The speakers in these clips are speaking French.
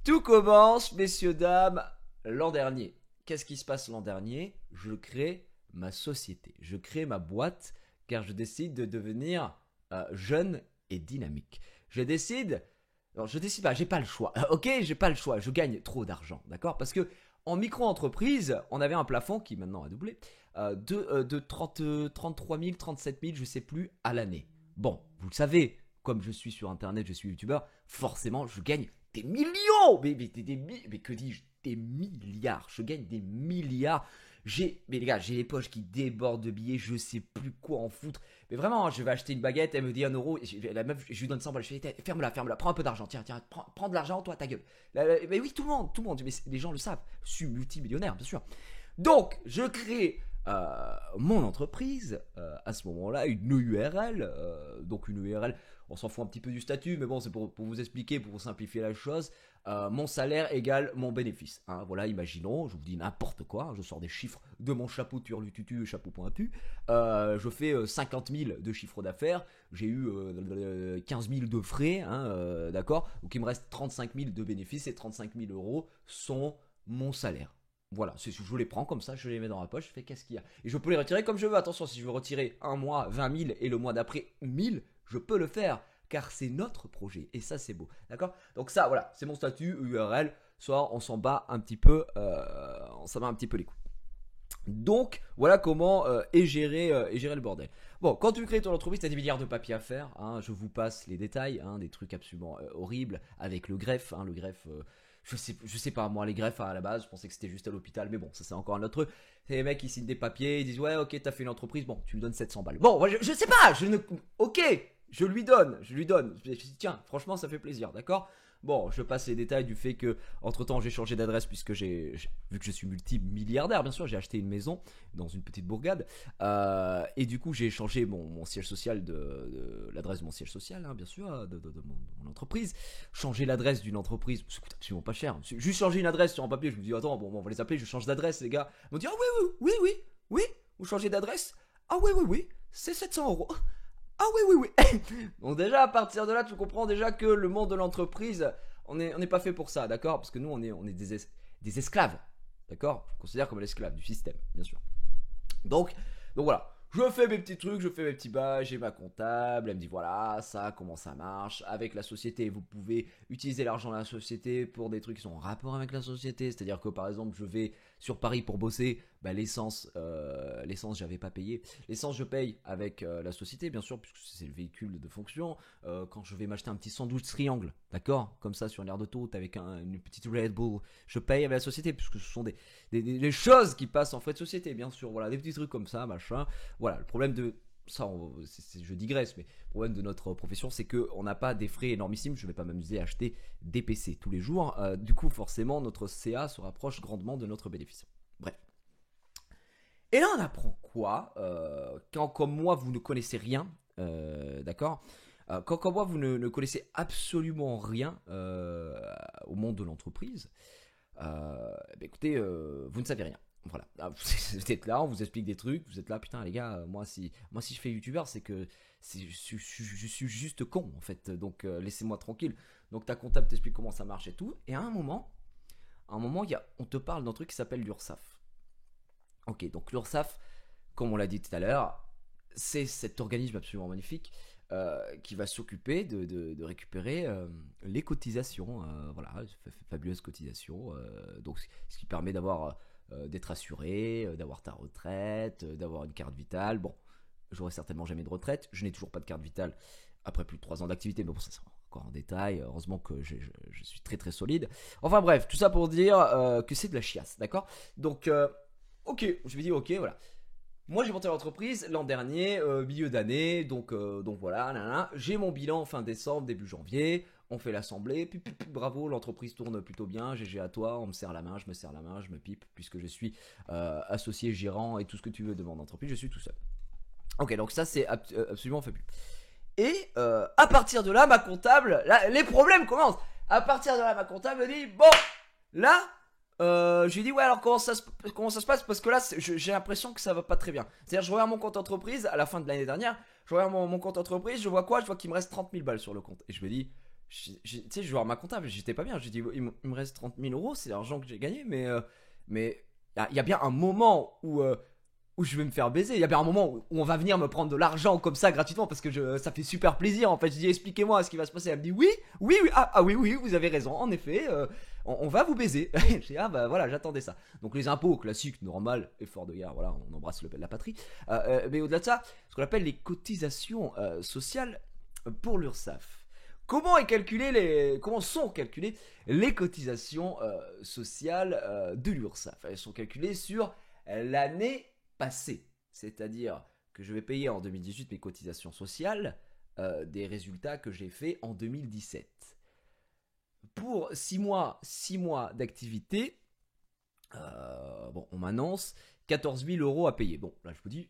Tout commence, messieurs, dames, l'an dernier. Qu'est-ce qui se passe l'an dernier? Je crée ma société, je crée ma boîte, car je décide de devenir jeune et dynamique. Je décide... Non, je décide pas, j'ai pas le choix. Ok, j'ai pas le choix, je gagne trop d'argent, d'accord? Parce que en micro-entreprise, on avait un plafond qui maintenant a doublé, de 33 000, 37 000, je sais plus, à l'année. Bon, vous le savez, comme je suis sur internet, je suis youtubeur, forcément je gagne des millions, mais que dis-je, des milliards, je gagne des milliards. Mais les gars, j'ai les poches qui débordent de billets, je sais plus quoi en foutre. Mais vraiment, je vais acheter une baguette, elle me dit 1 euro, la meuf, je lui donne 100 balles, je fais ferme-la, prends un peu d'argent, tiens, prends de l'argent, toi, ta gueule. Mais oui, tout le monde, mais les gens le savent, je suis multimillionnaire, bien sûr. Donc, je crée mon entreprise, à ce moment-là, une URL, donc une URL, on s'en fout un petit peu du statut, mais bon, c'est pour vous expliquer, pour vous simplifier la chose. Mon salaire égale mon bénéfice. Hein, voilà, imaginons, je vous dis n'importe quoi, je sors des chiffres de mon chapeau turlututu, chapeau pointu. Je fais 50 000 de chiffre d'affaires, j'ai eu 15 000 de frais, hein, d'accord. Donc il me reste 35 000 de bénéfices et 35 000 euros sont mon salaire. Voilà, je les prends comme ça, je les mets dans ma poche, je fais qu'est-ce qu'il y a. Et je peux les retirer comme je veux, attention, si je veux retirer un mois 20 000 et le mois d'après 1000, je peux le faire. Car c'est notre projet, et ça c'est beau, d'accord? Donc ça, voilà, c'est mon statut URL, soit on s'en bat un petit peu, les couilles. Donc, voilà comment est géré le bordel. Bon, quand tu crées ton entreprise, tu as des milliards de papiers à faire, hein, je vous passe les détails, hein, des trucs absolument horribles, avec le greffe, hein, je sais pas, moi, les greffes à la base, je pensais que c'était juste à l'hôpital, mais bon, ça c'est encore un autre truc. C'est les mecs qui signent des papiers, ils disent ouais, ok, t'as fait une entreprise, bon, tu lui donnes 700 balles. Bon, moi, je sais pas, ok, je lui donne. Je dis, tiens, franchement, ça fait plaisir, d'accord? Bon, je passe les détails du fait que, entre temps, j'ai changé d'adresse puisque vu que je suis multimilliardaire, bien sûr, j'ai acheté une maison dans une petite bourgade. Et du coup, j'ai changé mon siège social de l'adresse de mon siège social, hein, bien sûr, de mon entreprise. Changer l'adresse d'une entreprise, ça coûte absolument pas cher. Juste changer une adresse sur un papier, je me dis, attends, bon, on va les appeler, je change d'adresse, les gars. Ils m'ont dit, ah oui, vous changez d'adresse? Ah oui, c'est 700 euros. Ah oui. Donc déjà à partir de là tu comprends déjà que le monde de l'entreprise on n'est pas fait pour ça, d'accord? Parce que nous on est des esclaves, d'accord? Je considère comme l'esclave du système, bien sûr. Donc voilà, je fais mes petits trucs, je fais mes petits bails, j'ai ma comptable, elle me dit voilà ça, comment ça marche. Avec la société, vous pouvez utiliser l'argent de la société pour des trucs qui sont en rapport avec la société. C'est-à-dire que par exemple je vais sur Paris pour bosser, bah, l'essence j'avais pas payé. L'essence je paye avec la société bien sûr, puisque c'est le véhicule de fonction. Quand je vais m'acheter un petit sandwich triangle, d'accord, comme ça sur une aire d'autoroute avec une petite Red Bull, je paye avec la société, puisque ce sont des choses qui passent en frais de société, bien sûr. Voilà, des petits trucs comme ça, machin. Voilà, le problème de ça, je digresse, mais le problème de notre profession, c'est qu'on n'a pas des frais énormissimes. Je ne vais pas m'amuser à acheter des PC tous les jours. Du coup, forcément, notre CA se rapproche grandement de notre bénéfice. Bref. Et là, on apprend quoi? Quand, comme moi, vous ne connaissez rien, d'accord? Quand, comme moi, vous ne connaissez absolument rien au monde de l'entreprise, écoutez, vous ne savez rien. Voilà, vous êtes là, on vous explique des trucs, vous êtes là, putain les gars, moi si je fais youtubeur, c'est que je suis juste con en fait, donc laissez-moi tranquille. Donc ta comptable t'explique comment ça marche et tout, et à un moment, on te parle d'un truc qui s'appelle l'URSSAF. Ok, donc l'URSSAF, comme on l'a dit tout à l'heure, c'est cet organisme absolument magnifique qui va s'occuper de récupérer les cotisations, voilà, fabuleuse cotisation, donc ce qui permet d'avoir d'être assuré, d'avoir ta retraite, d'avoir une carte vitale. Bon, j'aurai certainement jamais de retraite, je n'ai toujours pas de carte vitale après plus de 3 ans d'activité, mais bon, ça c'est encore en détail, heureusement que je suis très très solide. Enfin bref, tout ça pour dire que c'est de la chiasse, d'accord? Donc, ok, je me dis ok, voilà. Moi j'ai monté l'entreprise l'an dernier, milieu d'année, donc voilà, j'ai mon bilan fin décembre, début janvier, on fait l'assemblée, puis, bravo, l'entreprise tourne plutôt bien, GG à toi, on me serre la main, je me pipe, puisque je suis associé gérant et tout ce que tu veux de mon entreprise, je suis tout seul. Ok, donc ça c'est absolument fabuleux. Et à partir de là, ma comptable, là, les problèmes commencent. À partir de là, ma comptable me dit, bon, là... je lui dis ouais alors comment ça se passe parce que là j'ai l'impression que ça va pas très bien. C'est-à-dire je regarde mon compte entreprise à la fin de l'année dernière, je regarde mon compte entreprise, je vois quoi? Je vois qu'il me reste 30 000 balles sur le compte. Et je me dis Tu sais, je vais voir ma comptable, j'étais pas bien. J'ai dit, il me reste 30 000 euros, c'est l'argent que j'ai gagné, mais il y a bien un moment où je vais me faire baiser. Il y a bien un moment où on va venir me prendre de l'argent comme ça gratuitement parce que ça fait super plaisir. En fait, je dis expliquez-moi ce qui va se passer. Elle me dit oui, oui, oui, oui, vous avez raison. En effet, on va vous baiser. Je dis ah bah voilà, j'attendais ça. Donc les impôts classiques, normal, effort de guerre, voilà, on embrasse la patrie. Mais au-delà de ça, ce qu'on appelle les cotisations sociales pour l'URSSAF. Comment sont calculées les cotisations sociales de l'URSSAF? Elles sont calculées sur l'année passé. C'est-à-dire que je vais payer en 2018 mes cotisations sociales des résultats que j'ai fait en 2017. Pour 6 mois d'activité, on m'annonce 14 000 euros à payer. Bon, là je me dis,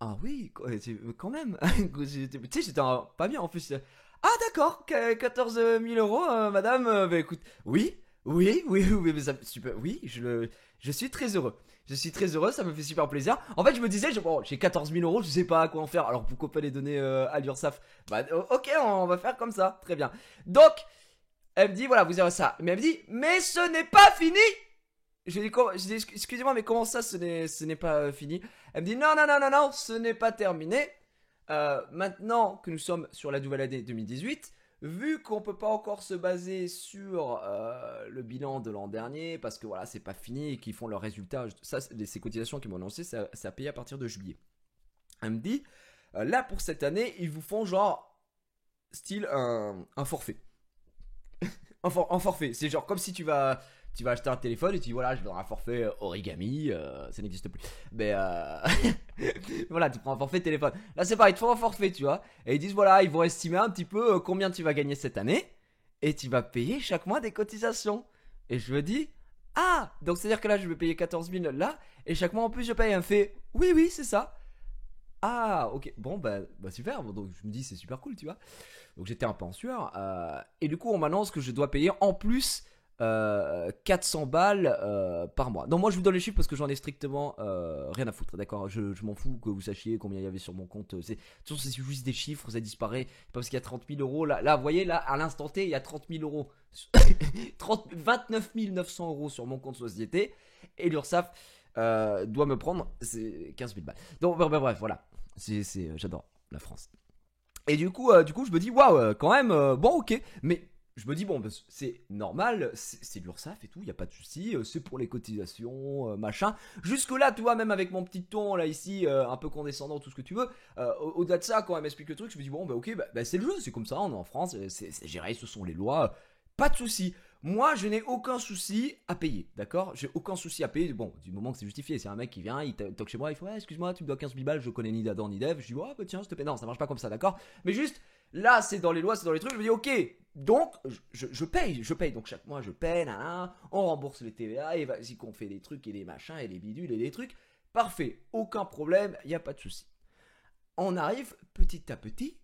ah oui, quand même. Tu sais, j'étais pas bien en plus. Ah d'accord, 14 000 euros, madame. Bah écoute, oui, mais ça, super, oui, je suis très heureux. Je suis très heureux, ça me fait super plaisir. En fait, je me disais, j'ai 14 000 euros, je sais pas à quoi en faire. Alors pourquoi pas les donner à l'URSSAF? Bah ok, on va faire comme ça, très bien. Donc, elle me dit, voilà, vous avez ça. Mais elle me dit, mais ce n'est pas fini. Je lui dis, excusez-moi, mais comment ça, ce n'est pas fini? Elle me dit, non, ce n'est pas terminé. Maintenant que nous sommes sur la nouvelle année 2018, vu qu'on peut pas encore se baser sur le bilan de l'an dernier, parce que voilà, c'est pas fini et qu'ils font leurs résultats, ça, ces cotisations qu'ils m'ont annoncé, ça a payé à partir de juillet. Elle me dit, là pour cette année, ils vous font genre, style un forfait. un forfait, c'est genre comme si tu vas acheter un téléphone et tu dis voilà, je veux un forfait origami, ça n'existe plus. Mais voilà, tu prends un forfait téléphone. Là c'est pareil, ils te font un forfait, tu vois. Et ils disent voilà, ils vont estimer un petit peu combien tu vas gagner cette année. Et tu vas payer chaque mois des cotisations. Et je me dis, ah, donc c'est à dire que là je vais payer 14 000 là. Et chaque mois en plus je paye. Elle me fait, oui, c'est ça. Ah, ok, bon bah super. Donc je me dis c'est super cool, tu vois. Donc j'étais un peu en sueur. Et du coup on m'annonce que je dois payer en plus 400 balles par mois. Non, moi je vous donne les chiffres parce que j'en ai strictement rien à foutre, d'accord. Je m'en fous que vous sachiez combien il y avait sur mon compte. C'est juste des chiffres, ça disparaît. Parce qu'il y a 30 000 euros. Là, vous voyez, là, à l'instant T, il y a 30 000 euros. 29 900 euros sur mon compte société. Et l'URSSAF doit me prendre 15 000 balles. Donc, bref, voilà. J'adore la France. Et du coup, je me dis, waouh, quand même, bon, ok. Mais je me dis, bon, c'est normal, c'est l'URSSAF et tout, il n'y a pas de souci, c'est pour les cotisations, machin. Jusque-là, tu vois, même avec mon petit ton, là, ici, un peu condescendant, tout ce que tu veux, au-delà de ça, quand elle m'explique le truc, je me dis, bon, bah, ok, c'est le jeu, c'est comme ça, on est en France, c'est géré, ce sont les lois, pas de souci. Moi, je n'ai aucun souci à payer, d'accord? J'ai aucun souci à payer, bon, du moment que c'est justifié. C'est un mec qui vient, il toque chez moi, il fait, ouais, excuse-moi, tu me dois 15 000 balles, je connais ni d'Adam ni d'Ève. Je dis, ouais, bah tiens, je te paie. Non, ça marche pas comme ça, d'accord? Mais juste, là, c'est dans les lois, c'est dans les trucs, je me dis, ok, donc, je paye. Donc, chaque mois, je paye, on rembourse les TVA, et vas-y qu'on fait des trucs et des machins et des bidules et des trucs. Parfait, aucun problème, il n'y a pas de souci. On arrive petit à petit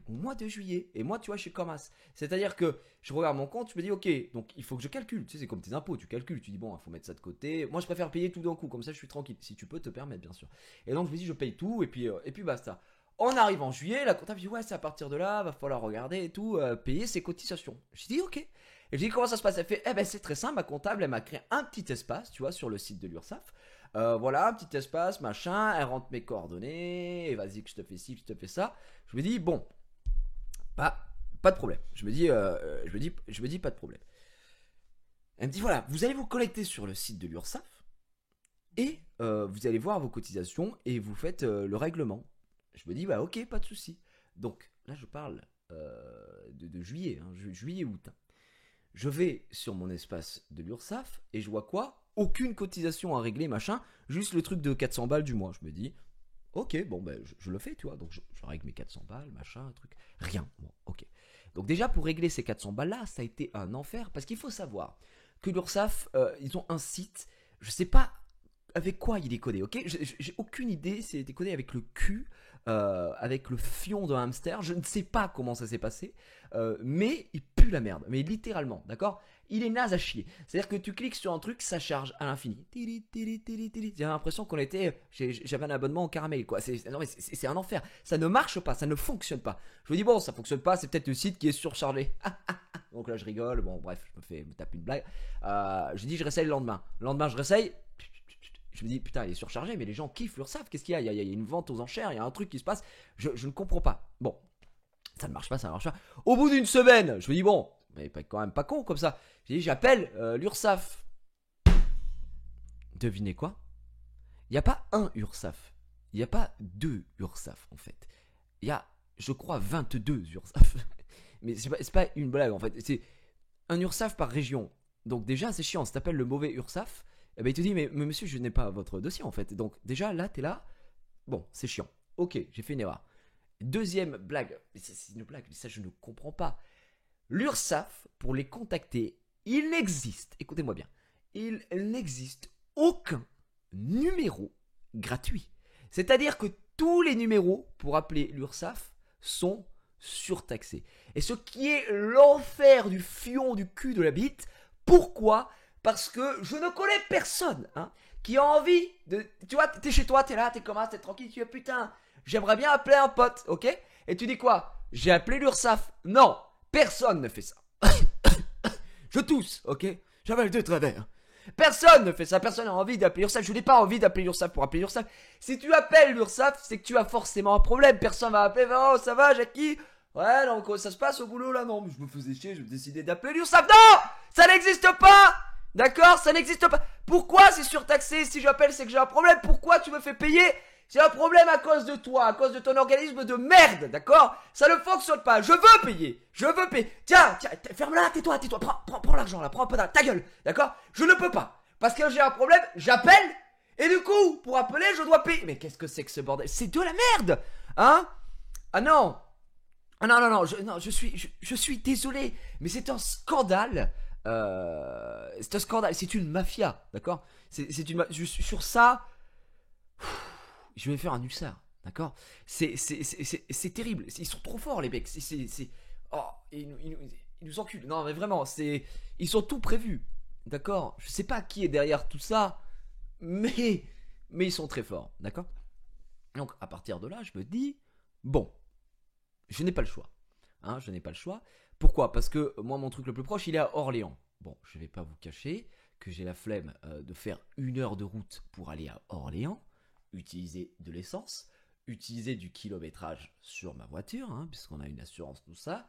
au mois de juillet. Et moi, tu vois, je suis comme as. C'est-à-dire que je regarde mon compte, je me dis, ok, donc il faut que je calcule. Tu sais, c'est comme tes impôts, tu calcules. Tu dis, bon, il faut mettre ça de côté. Moi, je préfère payer tout d'un coup, comme ça, je suis tranquille. Si tu peux te permettre, bien sûr. Et donc, je me dis, je paye tout, et puis basta. On arrive en juillet, la comptable dit, ouais, c'est à partir de là, va falloir regarder et tout, payer ses cotisations. Je dis, ok. Et je dis, comment ça se passe? Elle fait, eh ben, c'est très simple, ma comptable, elle m'a créé un petit espace, tu vois, sur le site de l'URSSAF. Voilà, un petit espace, machin, elle rentre mes coordonnées, et vas-y que je te fais ci, que je te fais ça. Je me dis, bon, bah, pas de problème. Je me dis pas de problème. Elle me dit, voilà, vous allez vous connecter sur le site de l'URSSAF, et vous allez voir vos cotisations, et vous faites le règlement. Je me dis, bah ok, pas de souci. Donc, là, je parle de juillet, juillet-août. Je vais sur mon espace de l'URSSAF, et je vois quoi? Aucune cotisation à régler, machin, juste le truc de 400 balles du mois. Je me dis, ok, bon, ben, je le fais, tu vois. Donc, je règle mes 400 balles, machin, un truc. Rien, bon, ok. Donc, déjà, pour régler ces 400 balles-là, ça a été un enfer, parce qu'il faut savoir que l'URSSAF, ils ont un site, je sais pas avec quoi il est codé, ok? J'ai aucune idée s'il était codé avec le cul, avec le fion d'un hamster. Je ne sais pas comment ça s'est passé, mais il pue la merde. Mais littéralement, d'accord? Il est naze à chier. C'est-à-dire que tu cliques sur un truc, ça charge à l'infini. J'ai l'impression qu'on était. J'avais un abonnement au caramel, quoi. Non, mais c'est un enfer. Ça ne marche pas, ça ne fonctionne pas. Je me dis, bon, ça fonctionne pas, c'est peut-être le site qui est surchargé. Donc là, je rigole. Bon, bref, je me tape une blague. Je dis, je réessaye le lendemain. Le lendemain, je réessaye. Je me dis, putain, il est surchargé, mais les gens kiffent l'URSSAF. Qu'est-ce qu'il y a? Il y a une vente aux enchères, il y a un truc qui se passe. Je ne comprends pas. Bon, ça ne marche pas, ça ne marche pas. Au bout d'une semaine, je me dis, bon, mais quand même pas con comme ça. J'ai dit, j'appelle l'URSSAF. Devinez quoi? Il n'y a pas un URSSAF. Il n'y a pas deux URSSAF, en fait. Il y a, je crois, 22 URSSAF. Mais c'est pas une blague, en fait. C'est un URSSAF par région. Donc déjà, c'est chiant. Si t'appelles le mauvais URSSAF, eh ben, il te dit, mais monsieur, je n'ai pas votre dossier, en fait. Donc déjà, là, t'es là. Bon, c'est chiant. Ok, j'ai fait une erreur. Deuxième blague. Mais c'est une blague, mais ça, je ne comprends pas. L'URSSAF, pour les contacter, il n'existe, écoutez-moi bien, il n'existe aucun numéro gratuit. C'est-à-dire que tous les numéros pour appeler l'URSSAF sont surtaxés. Et ce qui est l'enfer du fion du cul de la bite, pourquoi? Parce que je ne connais personne qui a envie de... Tu vois, t'es chez toi, t'es là, t'es comme ça, t'es tranquille, tu dis putain, j'aimerais bien appeler un pote, ok? Et tu dis quoi? J'ai appelé l'URSSAF. Non, personne ne fait ça. Je tousse, ok? J'avais le deux travers. Personne ne fait ça, personne n'a envie d'appeler l'URSSAF. Je n'ai pas envie d'appeler l'URSSAF pour appeler l'URSSAF. Si tu appelles l'URSSAF, c'est que tu as forcément un problème. Personne va appeler, oh ça va Jackie? Ouais, donc ça se passe au boulot là? Non, mais je me faisais chier, je me décidais d'appeler l'URSSAF. Non! Ça n'existe pas! D'accord? Ça n'existe pas. Pourquoi c'est surtaxé? Si j'appelle, c'est que j'ai un problème. Pourquoi tu me fais payer? C'est un problème à cause de toi, à cause de ton organisme de merde, d'accord? Ça ne fonctionne pas, je veux payer, Tiens, ferme-la, tais-toi, prends l'argent là, prends un peu ta gueule, d'accord? Je ne peux pas, parce que j'ai un problème, j'appelle, et du coup, pour appeler, je dois payer. Mais qu'est-ce que c'est que ce bordel? C'est de la merde, hein? Ah non, je suis désolé, mais c'est un scandale. C'est un scandale, c'est une mafia, d'accord? Je suis sur ça. Je vais faire un ulcère, d'accord? C'est terrible. Ils sont trop forts, les mecs. Oh, ils nous enculent. Non, mais vraiment, ils sont tout prévus, d'accord? Je sais pas qui est derrière tout ça, mais ils sont très forts, d'accord? Donc, à partir de là, je me dis, bon, je n'ai pas le choix. Je n'ai pas le choix. Pourquoi? Parce que moi, mon truc le plus proche, il est à Orléans. Bon, je vais pas vous cacher que j'ai la flemme de faire 1 heure de route pour aller à Orléans. Utiliser de l'essence, utiliser du kilométrage sur ma voiture, puisqu'on a une assurance, tout ça.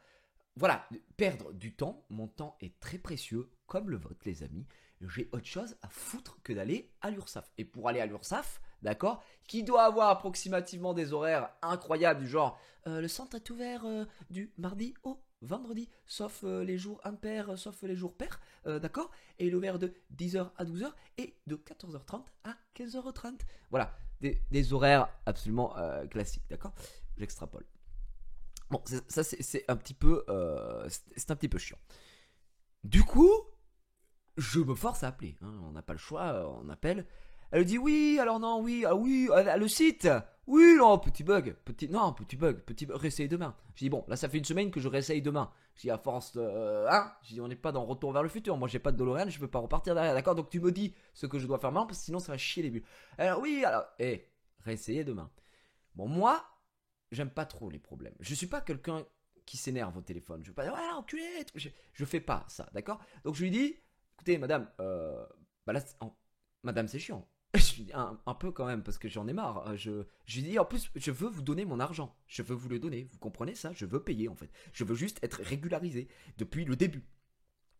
Voilà, perdre du temps, mon temps est très précieux, comme le vôtre, les amis. J'ai autre chose à foutre que d'aller à l'URSSAF. Et pour aller à l'URSSAF, d'accord, qui doit avoir approximativement des horaires incroyables, du genre, le centre est ouvert du mardi au vendredi, sauf les jours impairs, sauf les jours pairs, d'accord? Et il est ouvert de 10h à 12h et de 14h30 à 15h30. Voilà, des horaires absolument classiques, d'accord? J'extrapole. Bon, ça c'est un petit peu c'est un petit peu chiant. Du coup, je me force à appeler. On n'a pas le choix, on appelle. Elle dit oui, alors non, oui, ah oui, le site. Oui, non, petit bug, réessaye demain. Je dis bon, là ça fait une semaine que je réessaye demain. Je dis à force de, je dis on n'est pas dans Retour vers le futur. Moi j'ai pas de DeLorean, je peux pas repartir derrière, d'accord? Donc tu me dis ce que je dois faire maintenant parce que sinon ça va chier les bulles. Alors oui, alors, réessayez demain. Bon, moi, j'aime pas trop les problèmes. Je suis pas quelqu'un qui s'énerve au téléphone. Je veux pas dire ouais enculé. Je fais pas ça, d'accord? Donc je lui dis, écoutez madame, bah là, madame c'est chiant. Je lui dis un peu quand même parce que j'en ai marre. Je lui dis en plus je veux vous donner mon argent. Je veux vous le donner. Vous comprenez ça? Je veux payer en fait. Je veux juste être régularisé depuis le début.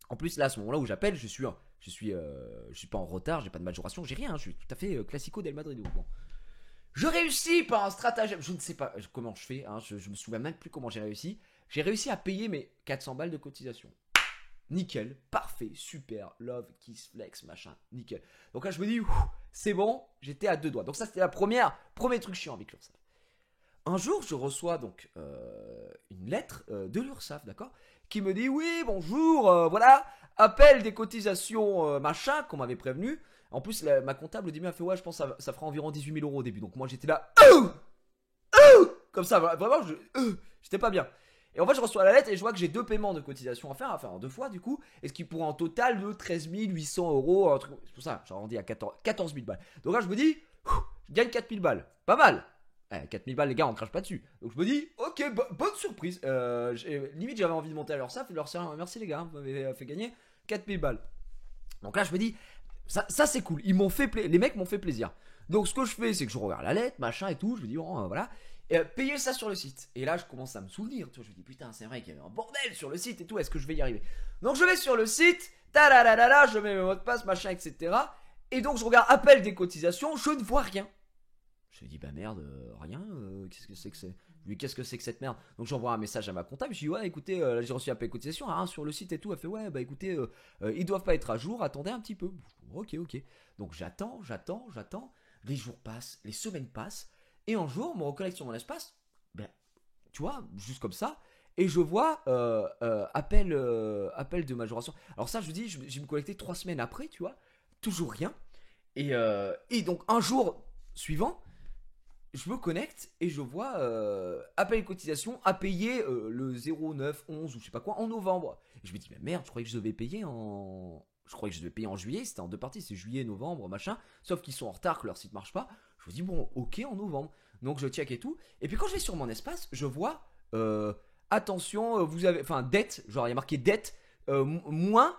En plus là à ce moment-là où j'appelle, je suis pas en retard, j'ai pas de majoration, j'ai rien. Je suis tout à fait classico del Madrid. Bon. Je réussis par un stratagème. Je ne sais pas comment je fais. Je me souviens même plus comment j'ai réussi. J'ai réussi à payer mes 400 balles de cotisation. Nickel, parfait, super, love, kiss, flex, machin, nickel. Donc là je me dis, c'est bon, j'étais à 2 doigts. Donc ça c'était premier truc chiant avec l'URSSAF. Un jour je reçois donc une lettre de l'URSSAF, d'accord, qui me dit, oui, bonjour, voilà, appel des cotisations machin qu'on m'avait prévenu. En plus, ma comptable au début a fait ouais, je pense que ça fera environ 18 000 € au début. Donc moi j'étais là, comme ça, vraiment, j'étais pas bien. Et en fait, je reçois la lettre et je vois que j'ai 2 paiements de cotisation à faire, enfin 2 fois du coup, et ce qui pourrait en total de 13 800 €. C'est pour ça, j'ai arrondi à 14 000 balles. Donc là, je me dis, je gagne 4 000 balles. Pas mal. 4 000 balles, les gars, on crache pas dessus. Donc je me dis, ok, bonne surprise. Limite, j'avais envie de monter à leur SAF et leur dire merci les gars, vous m'avez fait gagner 4 000 balles. Donc là, je me dis, ça c'est cool. Les mecs m'ont fait plaisir. Donc ce que je fais, c'est que je regarde la lettre, machin et tout. Je me dis, oh, voilà. Et payer ça sur le site. Et là, je commence à me souvenir. Tu vois, je me dis, putain, c'est vrai qu'il y avait un bordel sur le site et tout. Est-ce que je vais y arriver? Donc je vais sur le site, je mets mes mots de passe, machin, etc. Et donc je regarde appel des cotisations, je ne vois rien. Je me dis, bah merde, rien, qu'est-ce que c'est que c'est? Qu'est-ce que c'est que cette merde? Donc j'envoie un message à ma comptable, je dis ouais écoutez, j'ai reçu appel cotisation, hein, sur le site et tout. Elle fait ouais bah écoutez, ils doivent pas être à jour, attendez un petit peu. Ok. Donc j'attends, les jours passent, les semaines passent, et un jour, me reconnecte sur mon espace, ben tu vois, juste comme ça, et je vois appel de majoration. Alors ça je vous dis, je me connecté 3 semaines après, tu vois, toujours rien. Et donc un jour suivant, je me connecte et je vois appel cotisation à payer le 09, 11 ou je sais pas quoi en novembre. Et je me dis, mais merde, je croyais que je devais payer en. Je croyais que je devais payer en juillet, c'était en 2 parties, c'est juillet, novembre, machin. Sauf qu'ils sont en retard, que leur site marche pas. Je me dis, bon, ok, en novembre. Donc je check et tout. Et puis quand je vais sur mon espace, je vois, attention, vous avez. Enfin, dette, genre il y a marqué dette, moins,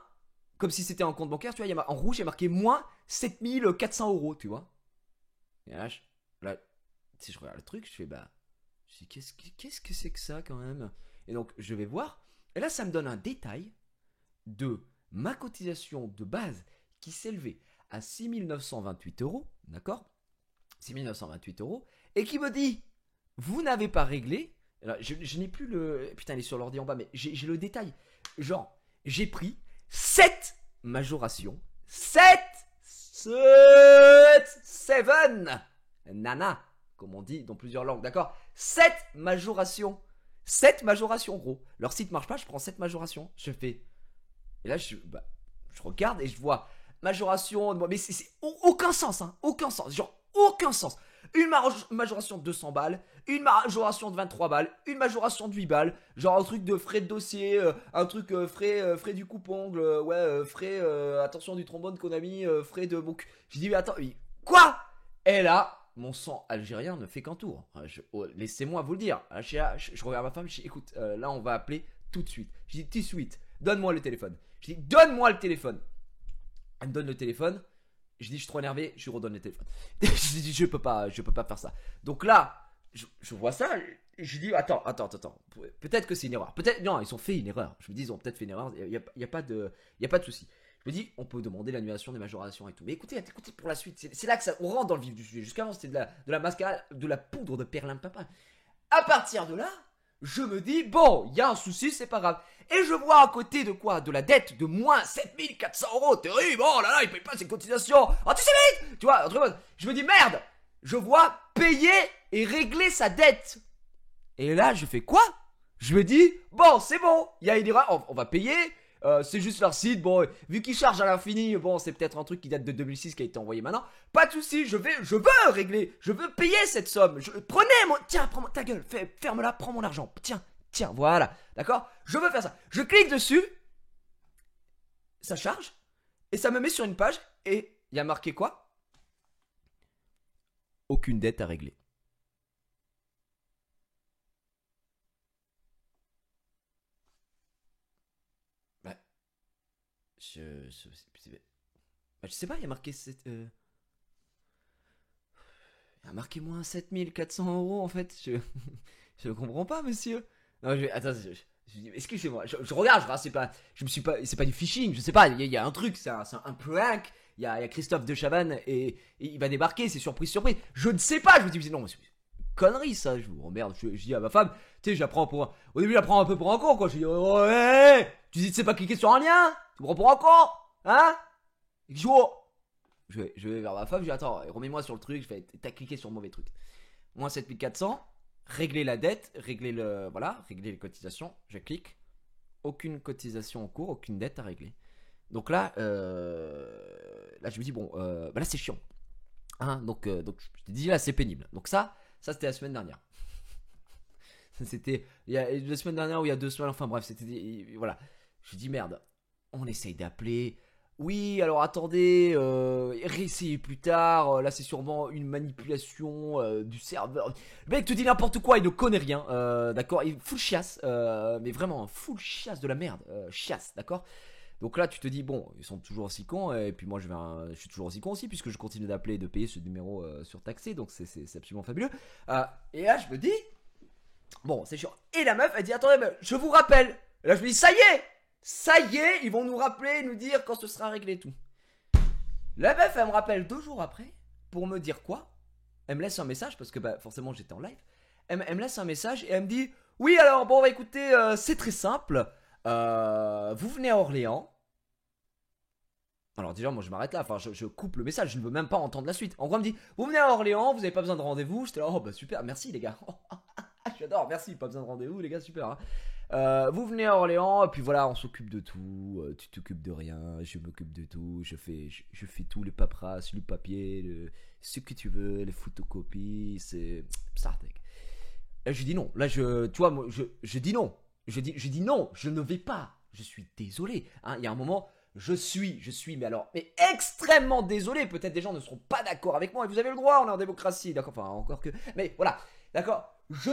comme si c'était un compte bancaire, tu vois, en rouge, il y a marqué moins 7 400 €, tu vois. Et là si je regarde le truc, je fais bah. Je dis qu'est-ce que c'est que ça quand même? Et donc je vais voir. Et là ça me donne un détail de ma cotisation de base qui s'élevait à 6 928 €. D'accord? 6 928 €. Et qui me dit vous n'avez pas réglé. Alors, je n'ai plus le. Putain, il est sur l'ordi en bas, mais j'ai le détail. Genre, j'ai pris 7 majorations. 7 Nana, comme on dit dans plusieurs langues, d'accord? 7 majorations. 7 majorations, gros. Leur site marche pas, je prends 7 majorations. Je fais. Et là, je regarde et je vois majoration. Mais c'est aucun sens, hein. Aucun sens. Genre, aucun sens. Une majoration de 200 balles, une majoration de 23 balles, une majoration de 8 balles, genre un truc de frais de dossier, un truc frais du coupe-ongle, frais, attention du trombone qu'on a mis, frais de. J'ai dit, mais attends, quoi? Et là, mon sang algérien ne fait qu'un tour. Laissez-moi vous le dire. Je regarde ma femme, je dis, écoute, là on va appeler tout de suite. Je dis, tout de suite, donne-moi le téléphone. Je dis, donne-moi le téléphone. Elle me donne le téléphone. Je dis, je suis trop énervé, je lui redonne le téléphone. Je dis, je peux pas faire ça. Donc là, je vois ça, je dis, attends. Peut-être que c'est une erreur. Peut-être, non, ils ont fait une erreur. Je me dis, ils ont peut-être fait une erreur. Il y a pas de souci. Je me dis, on peut demander l'annulation des majorations et tout. Mais écoutez pour la suite. C'est là que on rentre dans le vif du sujet. Jusqu'avant, c'était de la mascarade, de la poudre de perlimpinpin. À partir de là, je me dis, bon, il y a un souci, c'est pas grave. Et je vois à côté de quoi? De la dette de moins 7 400 €. Terrible, oh là là, il paye pas ses cotisations. Antisémite. Tu vois, un truc. Je me dis, merde, je vois payer et régler sa dette. Et là, je fais quoi? Je me dis, bon, c'est bon, il y a une erreur, on va payer. C'est juste leur site, bon, vu qu'ils chargent à l'infini, bon, c'est peut-être un truc qui date de 2006 qui a été envoyé maintenant. Pas de soucis, je veux régler, je veux payer cette somme. Prenez tiens, prends ta gueule, ferme-la, prends mon argent. Tiens, voilà, d'accord? Je veux faire ça. Je clique dessus, ça charge, et ça me met sur une page, et il y a marqué quoi? Aucune dette à régler. Je sais pas, il y a marqué il y a marqué moins 7 400 € en fait. Je comprends pas, monsieur. Non, attends, excusez-moi. Je regarde, c'est pas, c'est pas du phishing. Je sais pas. Il y a un truc, c'est un prank. Il y a Christophe de Chavannes et il va débarquer. C'est surprise. Je ne sais pas. Je me dis, non, mais c'est connerie ça. Je vous emmerde. Je dis à ma femme, tu sais, au début, j'apprends un peu pour un con, quoi. Je dis, oh, ouais. Tu dis, tu sais pas cliquer sur un lien. Tu me prends pour un con, hein? Je vais vers ma femme, je dis attends, remets-moi sur le truc, t'as cliqué sur le mauvais truc. Moins 7400, régler la dette, régler les cotisations, je clique. Aucune cotisation en cours, aucune dette à régler. Donc là, là je me dis bon, bah là c'est chiant. Hein, donc je te dis là c'est pénible. Donc ça c'était la semaine dernière. C'était il y a la semaine dernière ou il y a 2 semaines, enfin bref, c'était voilà. Je dis merde, on essaye d'appeler. Oui, alors attendez, réessayez plus tard. Là, c'est sûrement une manipulation du serveur. Le mec te dit n'importe quoi, il ne connaît rien, d'accord. Il full chiasse, mais vraiment un full chiasse de la merde, chiasse, d'accord. Donc là, tu te dis bon, ils sont toujours aussi cons, et puis moi, je suis toujours aussi con aussi, puisque je continue d'appeler et de payer ce numéro surtaxé, donc c'est absolument fabuleux. Et là, je me dis bon, c'est chiant. Et la meuf, elle dit attendez, mais je vous rappelle. Et là, je me dis ça y est, ils vont nous rappeler, nous dire quand ce sera réglé et tout. La meuf, elle me rappelle 2 jours après pour me dire quoi. Elle me laisse un message parce que bah, forcément j'étais en live. Elle me laisse un message et elle me dit oui, alors bon, bah, écoutez, c'est très simple. Vous venez à Orléans. Alors déjà, moi je m'arrête là. Enfin, je coupe le message. Je ne veux même pas entendre la suite. En gros, elle me dit vous venez à Orléans, vous n'avez pas besoin de rendez-vous. J'étais là, oh bah super, merci les gars. J'adore, merci, pas besoin de rendez-vous les gars, super. Hein. Vous venez à Orléans et puis voilà, on s'occupe de tout. Tu t'occupes de rien, je m'occupe de tout. Je fais tout, les paperasses, le papier, ce que tu veux, les photocopies, c'est ça. Là, je dis non. Là, tu vois, moi, je dis non. Je dis non, je ne vais pas. Je suis désolé. Hein, il y a un moment, je suis, mais extrêmement désolé. Peut-être des gens ne seront pas d'accord avec moi et vous avez le droit, on est en démocratie, d'accord. Enfin, encore que. Mais voilà, d'accord. Je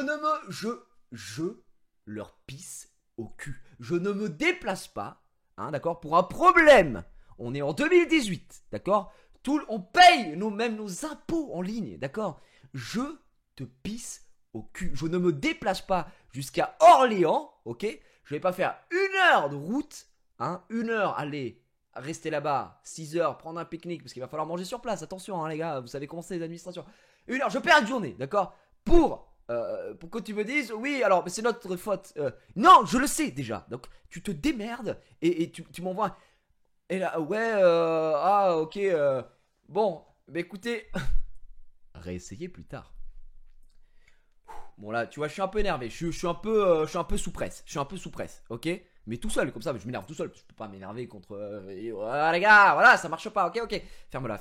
leur pisse au cul. Je ne me déplace pas, hein, d'accord, pour un problème. On est en 2018, d'accord. On paye même nos impôts en ligne, d'accord. Je te pisse au cul. Je ne me déplace pas jusqu'à Orléans, ok. Je vais pas faire 1 heure de route, hein, 1 heure aller, rester là-bas, 6 heures, prendre un pique-nique, parce qu'il va falloir manger sur place, attention, hein, les gars, vous savez comment c'est les administrations. 1 heure, je perds une journée, d'accord, pour que tu me dises oui alors mais c'est notre faute, non je le sais déjà, donc tu te démerdes et tu m'envoies et là ouais ah ok bon bah écoutez réessayez plus tard. Bon là tu vois je suis un peu énervé, je suis un peu sous presse, ok, mais tout seul comme ça, je m'énerve tout seul, je peux pas m'énerver contre les gars, voilà ça marche pas, ok ferme-la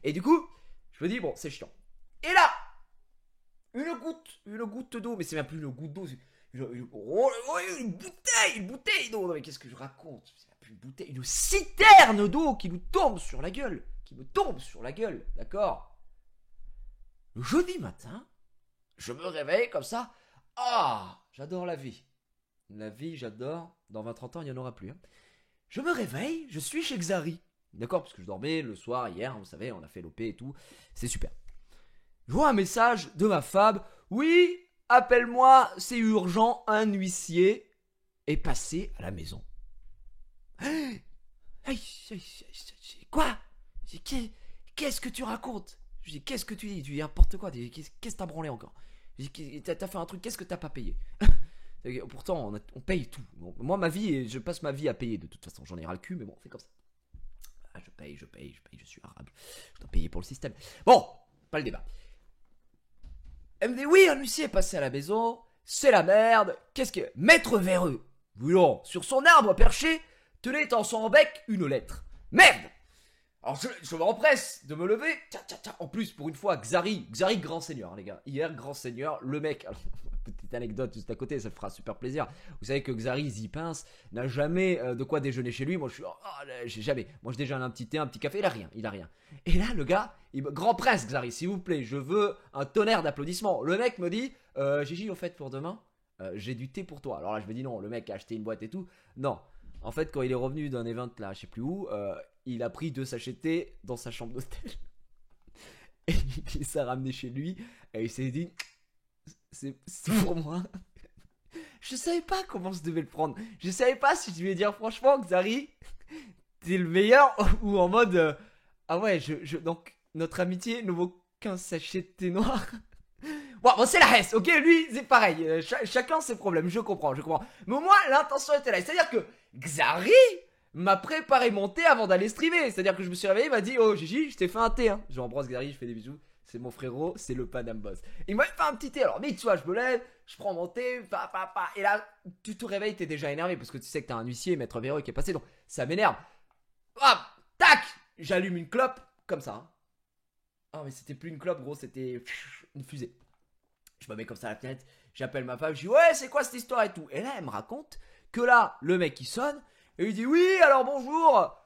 et du coup je me dis bon c'est chiant et là une goutte d'eau, mais c'est même plus une goutte d'eau, c'est une bouteille d'eau. Non mais qu'est-ce que je raconte? C'est même plus une bouteille, une citerne d'eau qui nous tombe sur la gueule, d'accord. Le jeudi matin, je me réveille comme ça. Ah, j'adore la vie. J'adore. Dans 20-30 ans, il n'y en aura plus. Hein. Je me réveille, je suis chez Xari. D'accord, parce que je dormais le soir hier, vous savez, on a fait l'OP et tout. C'est super. Je vois un message de ma femme. Oui, appelle-moi, c'est urgent, un huissier est passé à la maison. Quoi? Qu'est-ce que tu racontes? Je dis, qu'est-ce que tu dis? Tu dis n'importe quoi. Qu'est-ce que t'as branlé encore? Je dis, t'as fait un truc, qu'est-ce que t'as pas payé? Pourtant, on paye tout. Moi, ma vie, je passe ma vie à payer de toute façon. J'en ai ras le cul, mais bon, c'est comme ça. Ah, je paye, je suis arabe. Je dois payer pour le système. Bon, pas le débat. Elle me dit oui, un huissier est passé à la maison, c'est la merde, qu'est-ce que... Maître Véreux, voyons, sur son arbre perché, tenait en son bec une lettre. Merde. Alors je m'empresse de me lever, en plus pour une fois, Xari grand seigneur, hein, les gars, hier grand seigneur, le mec... Alors, petite anecdote juste à côté, ça me fera super plaisir. Vous savez que Xari Zipince n'a jamais de quoi déjeuner chez lui. Moi, j'ai jamais. Moi, je déjeune un petit thé, un petit café. Il a rien. Et là, le gars, grand prince Xari, s'il vous plaît, je veux un tonnerre d'applaudissements. Le mec me dit, Gigi, au fait, pour demain, j'ai du thé pour toi. Alors là, je me dis non, le mec a acheté une boîte et tout. Non. En fait, quand il est revenu d'un event là, je sais plus où, il a pris 2 sachets de thé dans sa chambre d'hôtel. Et il s'est ramené chez lui. Et il s'est dit... C'est pour moi. Je savais pas comment je devais le prendre. Je savais pas si je devais dire franchement, Xari, t'es le meilleur ou en mode ah ouais, donc notre amitié ne vaut qu'un sachet de thé noir. Bon, c'est la Hesse, ok, lui c'est pareil. Chacun ses problèmes, je comprends. Mais moi, l'intention était là. C'est-à-dire que Xari m'a préparé mon thé avant d'aller streamer. C'est-à-dire que je me suis réveillé, il m'a dit oh Gigi, je t'ai fait un thé. Hein. Je embrasse Xari, je fais des bisous. C'est mon frérot, c'est le Panam Boss. Il m'a fait un petit thé. Alors, mais tu vois, je me lève, je prends mon thé, et là, tu te réveilles, t'es déjà énervé parce que tu sais que t'as un huissier, maître Véreux, qui est passé. Donc, ça m'énerve. Hop, tac, j'allume une clope, comme ça. Hein. Ah, mais c'était plus une clope, gros, c'était une fusée. Je me mets comme ça à la fenêtre, j'appelle ma femme, je dis ouais, c'est quoi cette histoire et tout. Et là, elle me raconte que là, le mec il sonne, et il dit oui, alors bonjour,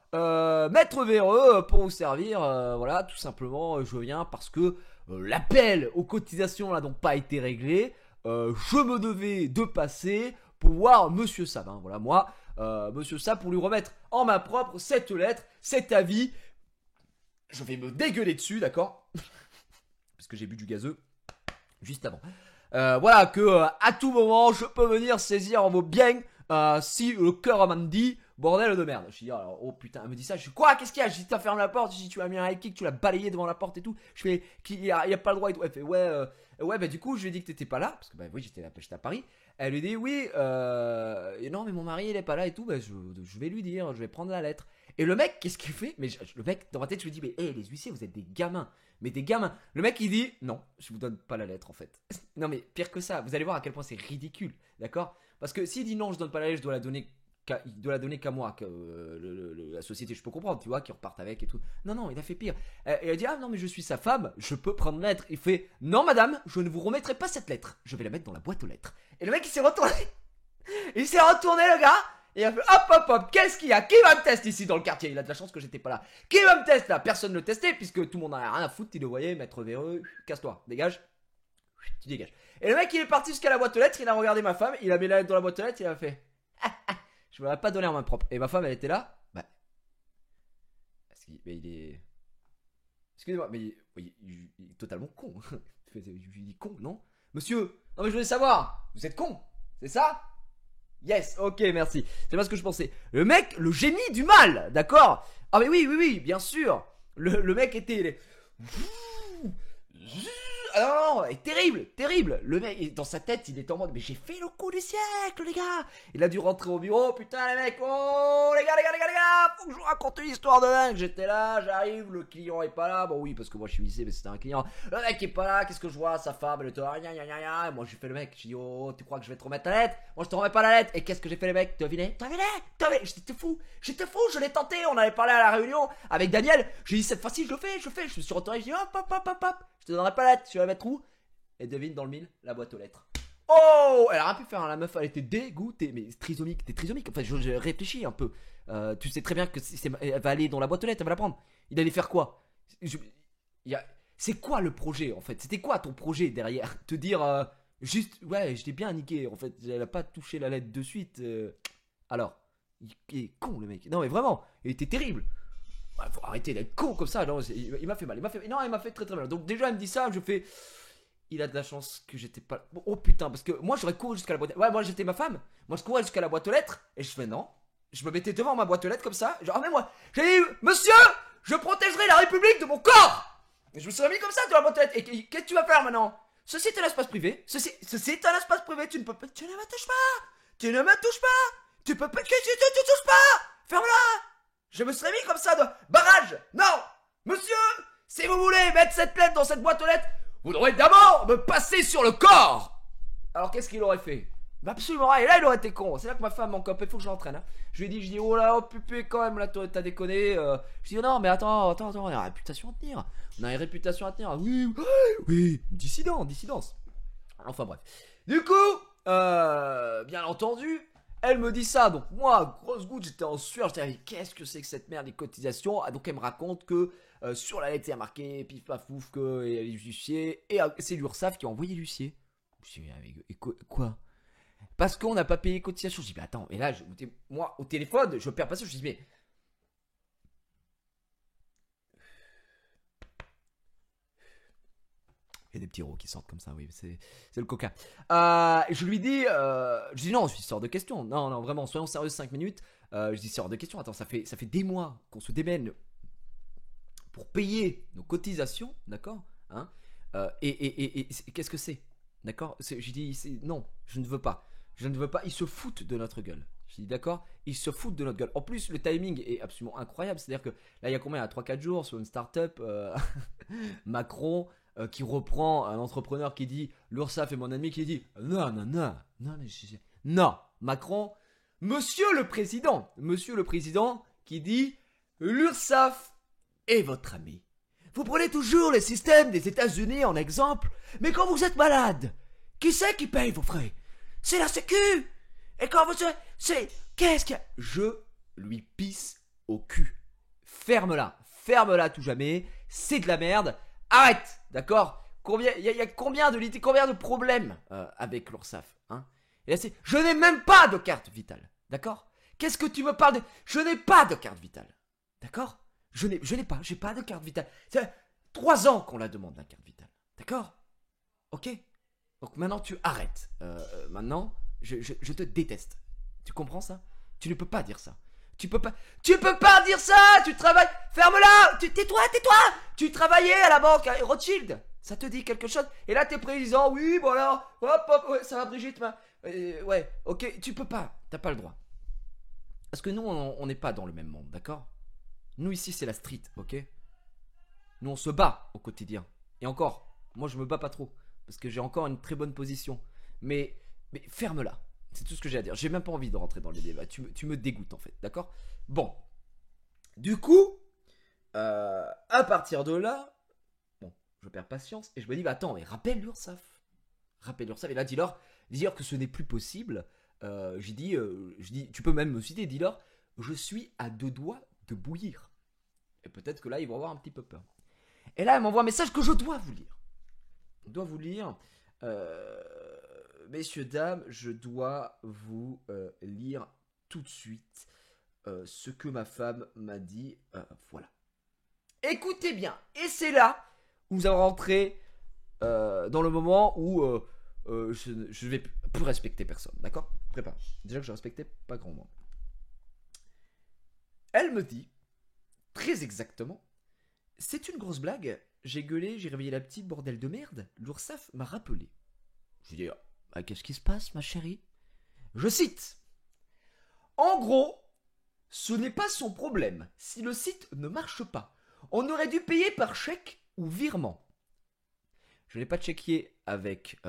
maître Véreux, pour vous servir, voilà, tout simplement, je viens parce que l'appel aux cotisations n'a donc pas été réglé, je me devais de passer pour voir Monsieur Sab, hein, voilà, moi, Monsieur Sab, pour lui remettre en main propre cette lettre, cet avis, je vais me dégueuler dessus, d'accord? Parce que j'ai bu du gazeux juste avant. Voilà, que à tout moment, je peux venir saisir vos biens si le cœur m'a dit bordel de merde. Je dis, alors, oh putain, elle me dit ça. Je dis, quoi, qu'est-ce qu'il y a? Je dis, t'as fermé la porte. Je dis, tu as mis un high kick, tu l'as balayé devant la porte et tout. Je fais, il y a pas le droit et tout. Elle fait, ouais, bah du coup, je lui ai dit que t'étais pas là. Parce que, bah oui, j'étais à Paris. Elle lui dit, oui, non, mais mon mari, il est pas là et tout. Bah, je vais lui dire, je vais prendre la lettre. Et le mec, qu'est-ce qu'il fait? Mais le mec, dans ma tête, je lui dis, mais hé, les huissiers, vous êtes des gamins. Mais des gamins. Le mec, il dit, non, je vous donne pas la lettre en fait. Non, mais pire que ça, vous allez voir à quel point c'est ridicule, d'accord? Parce que s'il dit non, je donne pas la lettre, je dois la donner qu'à moi, que la société, je peux comprendre, tu vois, qui repartent avec et tout. Non, non, il a fait pire. Et il a dit, ah non, mais je suis sa femme, je peux prendre la lettre. Il fait, non, madame, je ne vous remettrai pas cette lettre. Je vais la mettre dans la boîte aux lettres. Et le mec, il s'est retourné. Il s'est retourné, le gars. Et il a fait hop, qu'est-ce qu'il y a? Qui va me tester ici dans le quartier? Il a de la chance que j'étais pas là. Qui va me tester là? Personne ne le testait puisque tout le monde en a rien à foutre. Il le voyait, maître Véreux, casse-toi, dégage. Tu dégages. Et le mec il est parti jusqu'à la boîte aux lettres, il a regardé ma femme, il a mis la lettre dans la boîte aux lettres, il a fait je me l'ai pas donné en main propre. Et ma femme elle était là. Bah. Mais il est. Excusez-moi, mais il est totalement con. Je lui dis con, non? Monsieur, non mais je voulais savoir, vous êtes con, c'est ça? Yes, ok, merci. C'est pas ce que je pensais. Le mec, le génie du mal, d'accord? Ah mais oui, bien sûr. Le mec était... Ah non, terrible. Le mec, dans sa tête, il était en mode, mais j'ai fait le coup du siècle, les gars. Il a dû rentrer au bureau, putain, les mecs, oh, les gars, faut que je vous raconte une histoire de dingue. J'étais là, j'arrive, le client est pas là. Bon, oui, parce que moi, je suis lycée, mais c'était un client. Le mec est pas là, qu'est-ce que je vois? Sa femme, elle était là, et moi, j'ai fait le mec. J'ai dit, oh, tu crois que je vais te remettre la lettre? Moi, je te remets pas la lettre. Et qu'est-ce que j'ai fait, les mecs? Devinez? J'étais fou, je l'ai tenté. On avait parlé à la réunion avec Daniel. J'ai dit, cette fois-ci, je le fais. Je me suis retourné, j'ai dit, hop. Je te donnerai pas la lettre, tu vas la mettre où? Et devine dans le mille, la boîte aux lettres. Oh, elle aurait pu faire, la meuf, elle était dégoûtée. Mais trisomique, t'es trisomique. Enfin, je réfléchis un peu. Tu sais très bien que elle va aller dans la boîte aux lettres, elle va la prendre. Il allait faire quoi? C'est quoi le projet en fait? C'était quoi ton projet derrière? Te dire juste, ouais, je t'ai bien niqué. En fait, elle a pas touché la lettre de suite. Alors, il est con le mec. Non, mais vraiment, il était terrible. Faut arrêter d'être con comme ça. Non, il m'a fait mal. Non, il m'a fait très très mal. Donc déjà, il me dit ça. Je fais. Il a de la chance que j'étais pas. Oh putain, parce que moi j'aurais couru jusqu'à la boîte. Ouais, moi j'étais ma femme. Moi je courais jusqu'à la boîte aux lettres. Et je fais non. Je me mettais devant ma boîte aux lettres comme ça. Genre, ah, mais moi, j'ai dit, monsieur, je protégerai la République de mon corps. Et je me suis mis comme ça devant la boîte aux lettres. Et qu'est-ce que tu vas faire maintenant? Ceci est un espace privé. Ceci est un espace privé. Tu ne peux pas. Tu ne me touches pas. Tu ne me touches pas. Tu peux pas. Tu touches pas. Ferme-la. Je me serais mis comme ça de barrage. Non, monsieur, si vous voulez mettre cette lettre dans cette boîte aux lettres, vous devrez d'abord me passer sur le corps. Alors qu'est-ce qu'il aurait fait? Bah absolument rien. Et là il aurait été con. C'est là que ma femme m'en copé. Il faut que je l'entraîne. Hein. Je lui ai dit, oh là, oh pupé quand même là, t'as déconné. Je dis non mais attends, on a une réputation à tenir. Oui, dissidence. Enfin bref. Du coup, bien entendu. Elle me dit ça, donc moi, grosse goutte, j'étais en sueur, j'étais dit, qu'est-ce que c'est que cette merde, les cotisations? Donc elle me raconte que sur la lettre, il y a marqué, pif paf pouf, que les huissiers, et c'est l'URSSAF qui a envoyé l'huissier. Je me suis dit, quoi? Parce qu'on n'a pas payé les cotisations. Je dis, mais attends, et là, moi, au téléphone, je perds pas ça, je dis, mais... Il y a des petits rots qui sortent comme ça, oui, c'est le coca. Je lui dis, non, je suis hors de question. Non, vraiment, soyons sérieux 5 minutes. Je dis, c'est hors de question. Attends, ça fait des mois qu'on se démène pour payer nos cotisations, d'accord, hein, et qu'est-ce que c'est? D'accord? Je dis, non, je ne veux pas. Ils se foutent de notre gueule. Je dis, d'accord? Ils se foutent de notre gueule. En plus, le timing est absolument incroyable. C'est-à-dire que là, il y a combien? Il y a 3-4 jours, sur une start-up, Macron... qui reprend un entrepreneur qui dit l'URSSAF est mon ennemi, qui dit non, Macron, monsieur le président qui dit l'URSSAF et votre ami. Vous prenez toujours les systèmes des États-Unis en exemple, mais quand vous êtes malade, qui c'est qui paye vos frais? C'est la Sécu. Et quand vous c'est qu'est-ce que je lui pisse au cul. Ferme-la tout jamais. C'est de la merde. Arrête, d'accord? Combien il y a combien de problèmes avec l'URSSAF, hein? Et là c'est, je n'ai même pas de carte vitale, d'accord? Qu'est-ce que tu me parles de? Je n'ai pas de carte vitale, d'accord? J'ai pas de carte vitale. C'est 3 ans qu'on la demande la carte vitale, d'accord? Ok? Donc maintenant tu arrêtes. Maintenant, je te déteste. Tu comprends ça? Tu ne peux pas dire ça. Tu peux pas dire ça. Tu travailles. Ferme-la. Tais-toi. Tu travaillais à la banque à Rothschild. Ça te dit quelque chose? Et là t'es président. Oui, voilà. Hop, ouais, ça va Brigitte. Ouais, ok. Tu peux pas. T'as pas le droit. Parce que nous, on n'est pas dans le même monde, d'accord? Nous ici, c'est la street, ok? Nous, on se bat au quotidien. Et encore, moi, je me bats pas trop. Parce que j'ai encore une très bonne position. Mais ferme-la. C'est tout ce que j'ai à dire. J'ai même pas envie de rentrer dans les débats. Tu me dégoûtes, en fait, d'accord? Bon. Du coup, à partir de là, bon, je perds patience. Et je me dis, bah attends, mais rappelle l'URSSAF. Et là, dis-leur que ce n'est plus possible. Je dis, tu peux même me citer, dis-leur, je suis à 2 doigts de bouillir. Et peut-être que là, ils vont avoir un petit peu peur. Et là, elle m'envoie un message que je dois vous lire. Messieurs, dames, je dois vous lire tout de suite ce que ma femme m'a dit. Voilà. Écoutez bien. Et c'est là où nous allons rentrer dans le moment où je vais plus respecter personne. D'accord? Prépare. Déjà que je respectais pas grand monde. Elle me dit, très exactement, c'est une grosse blague. J'ai gueulé, j'ai réveillé la petite, bordel de merde. L'URSSAF m'a rappelé. Je dis, qu'est-ce qui se passe, ma chérie? Je cite. En gros, ce n'est pas son problème si le site ne marche pas. On aurait dû payer par chèque ou virement. Je n'ai pas de chéquier avec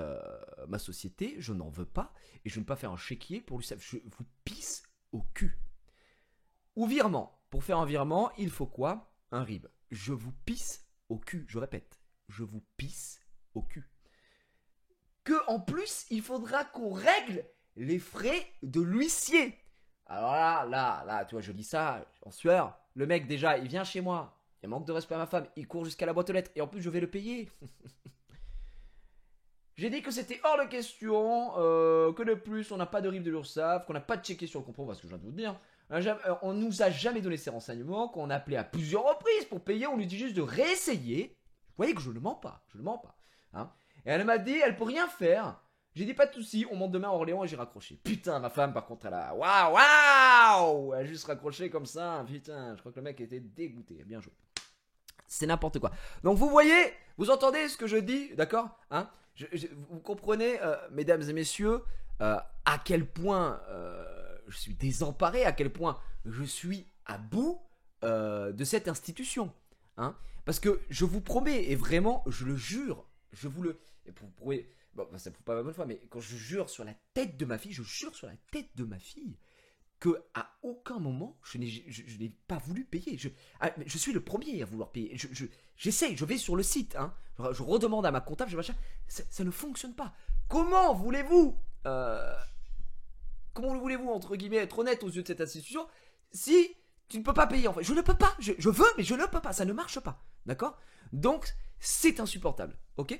ma société, je n'en veux pas, et je ne vais pas faire un chéquier pour l'URSSAF. Je vous pisse au cul. Ou virement. Pour faire un virement, il faut quoi? Un RIB. Je vous pisse au cul, je répète. Je vous pisse au cul. Que en plus, il faudra qu'on règle les frais de l'huissier. Alors là, tu vois, je dis ça en sueur. Le mec, déjà, il vient chez moi. Il manque de respect à ma femme. Il court jusqu'à la boîte aux lettres. Et en plus, je vais le payer. J'ai dit que c'était hors de question. Que de plus, on n'a pas de RIB de l'URSSAF. Qu'on n'a pas de chéquier sur le compte, parce que je viens de vous dire. On nous a jamais donné ces renseignements. Qu'on a appelé à plusieurs reprises pour payer. On lui dit juste de réessayer. Vous voyez que je ne mens pas. Hein. Et elle m'a dit, elle peut rien faire. J'ai dit pas de soucis, on monte demain à Orléans et j'ai raccroché. Putain, ma femme par contre elle a... Waouh. Elle a juste raccroché comme ça. Putain, je crois que le mec était dégoûté. Bien joué. C'est n'importe quoi. Donc vous voyez, vous entendez ce que je dis, d'accord, hein? Vous comprenez, mesdames et messieurs, à quel point je suis désemparé, à quel point je suis à bout de cette institution, hein? Parce que je vous promets, et vraiment, je le jure, je vous le... Et pour vous prouver... Bon, ça ne fout pas ma bonne foi, mais quand je jure sur la tête de ma fille, que à aucun moment je n'ai pas voulu payer. Je suis le premier à vouloir payer. J'essaye, je vais sur le site, hein. Je redemande à ma comptable, ça ne fonctionne pas. Comment voulez-vous entre guillemets être honnête aux yeux de cette institution si tu ne peux pas payer en fait? Je ne peux pas. Je veux, mais je ne peux pas. Ça ne marche pas, d'accord? Donc c'est insupportable, ok?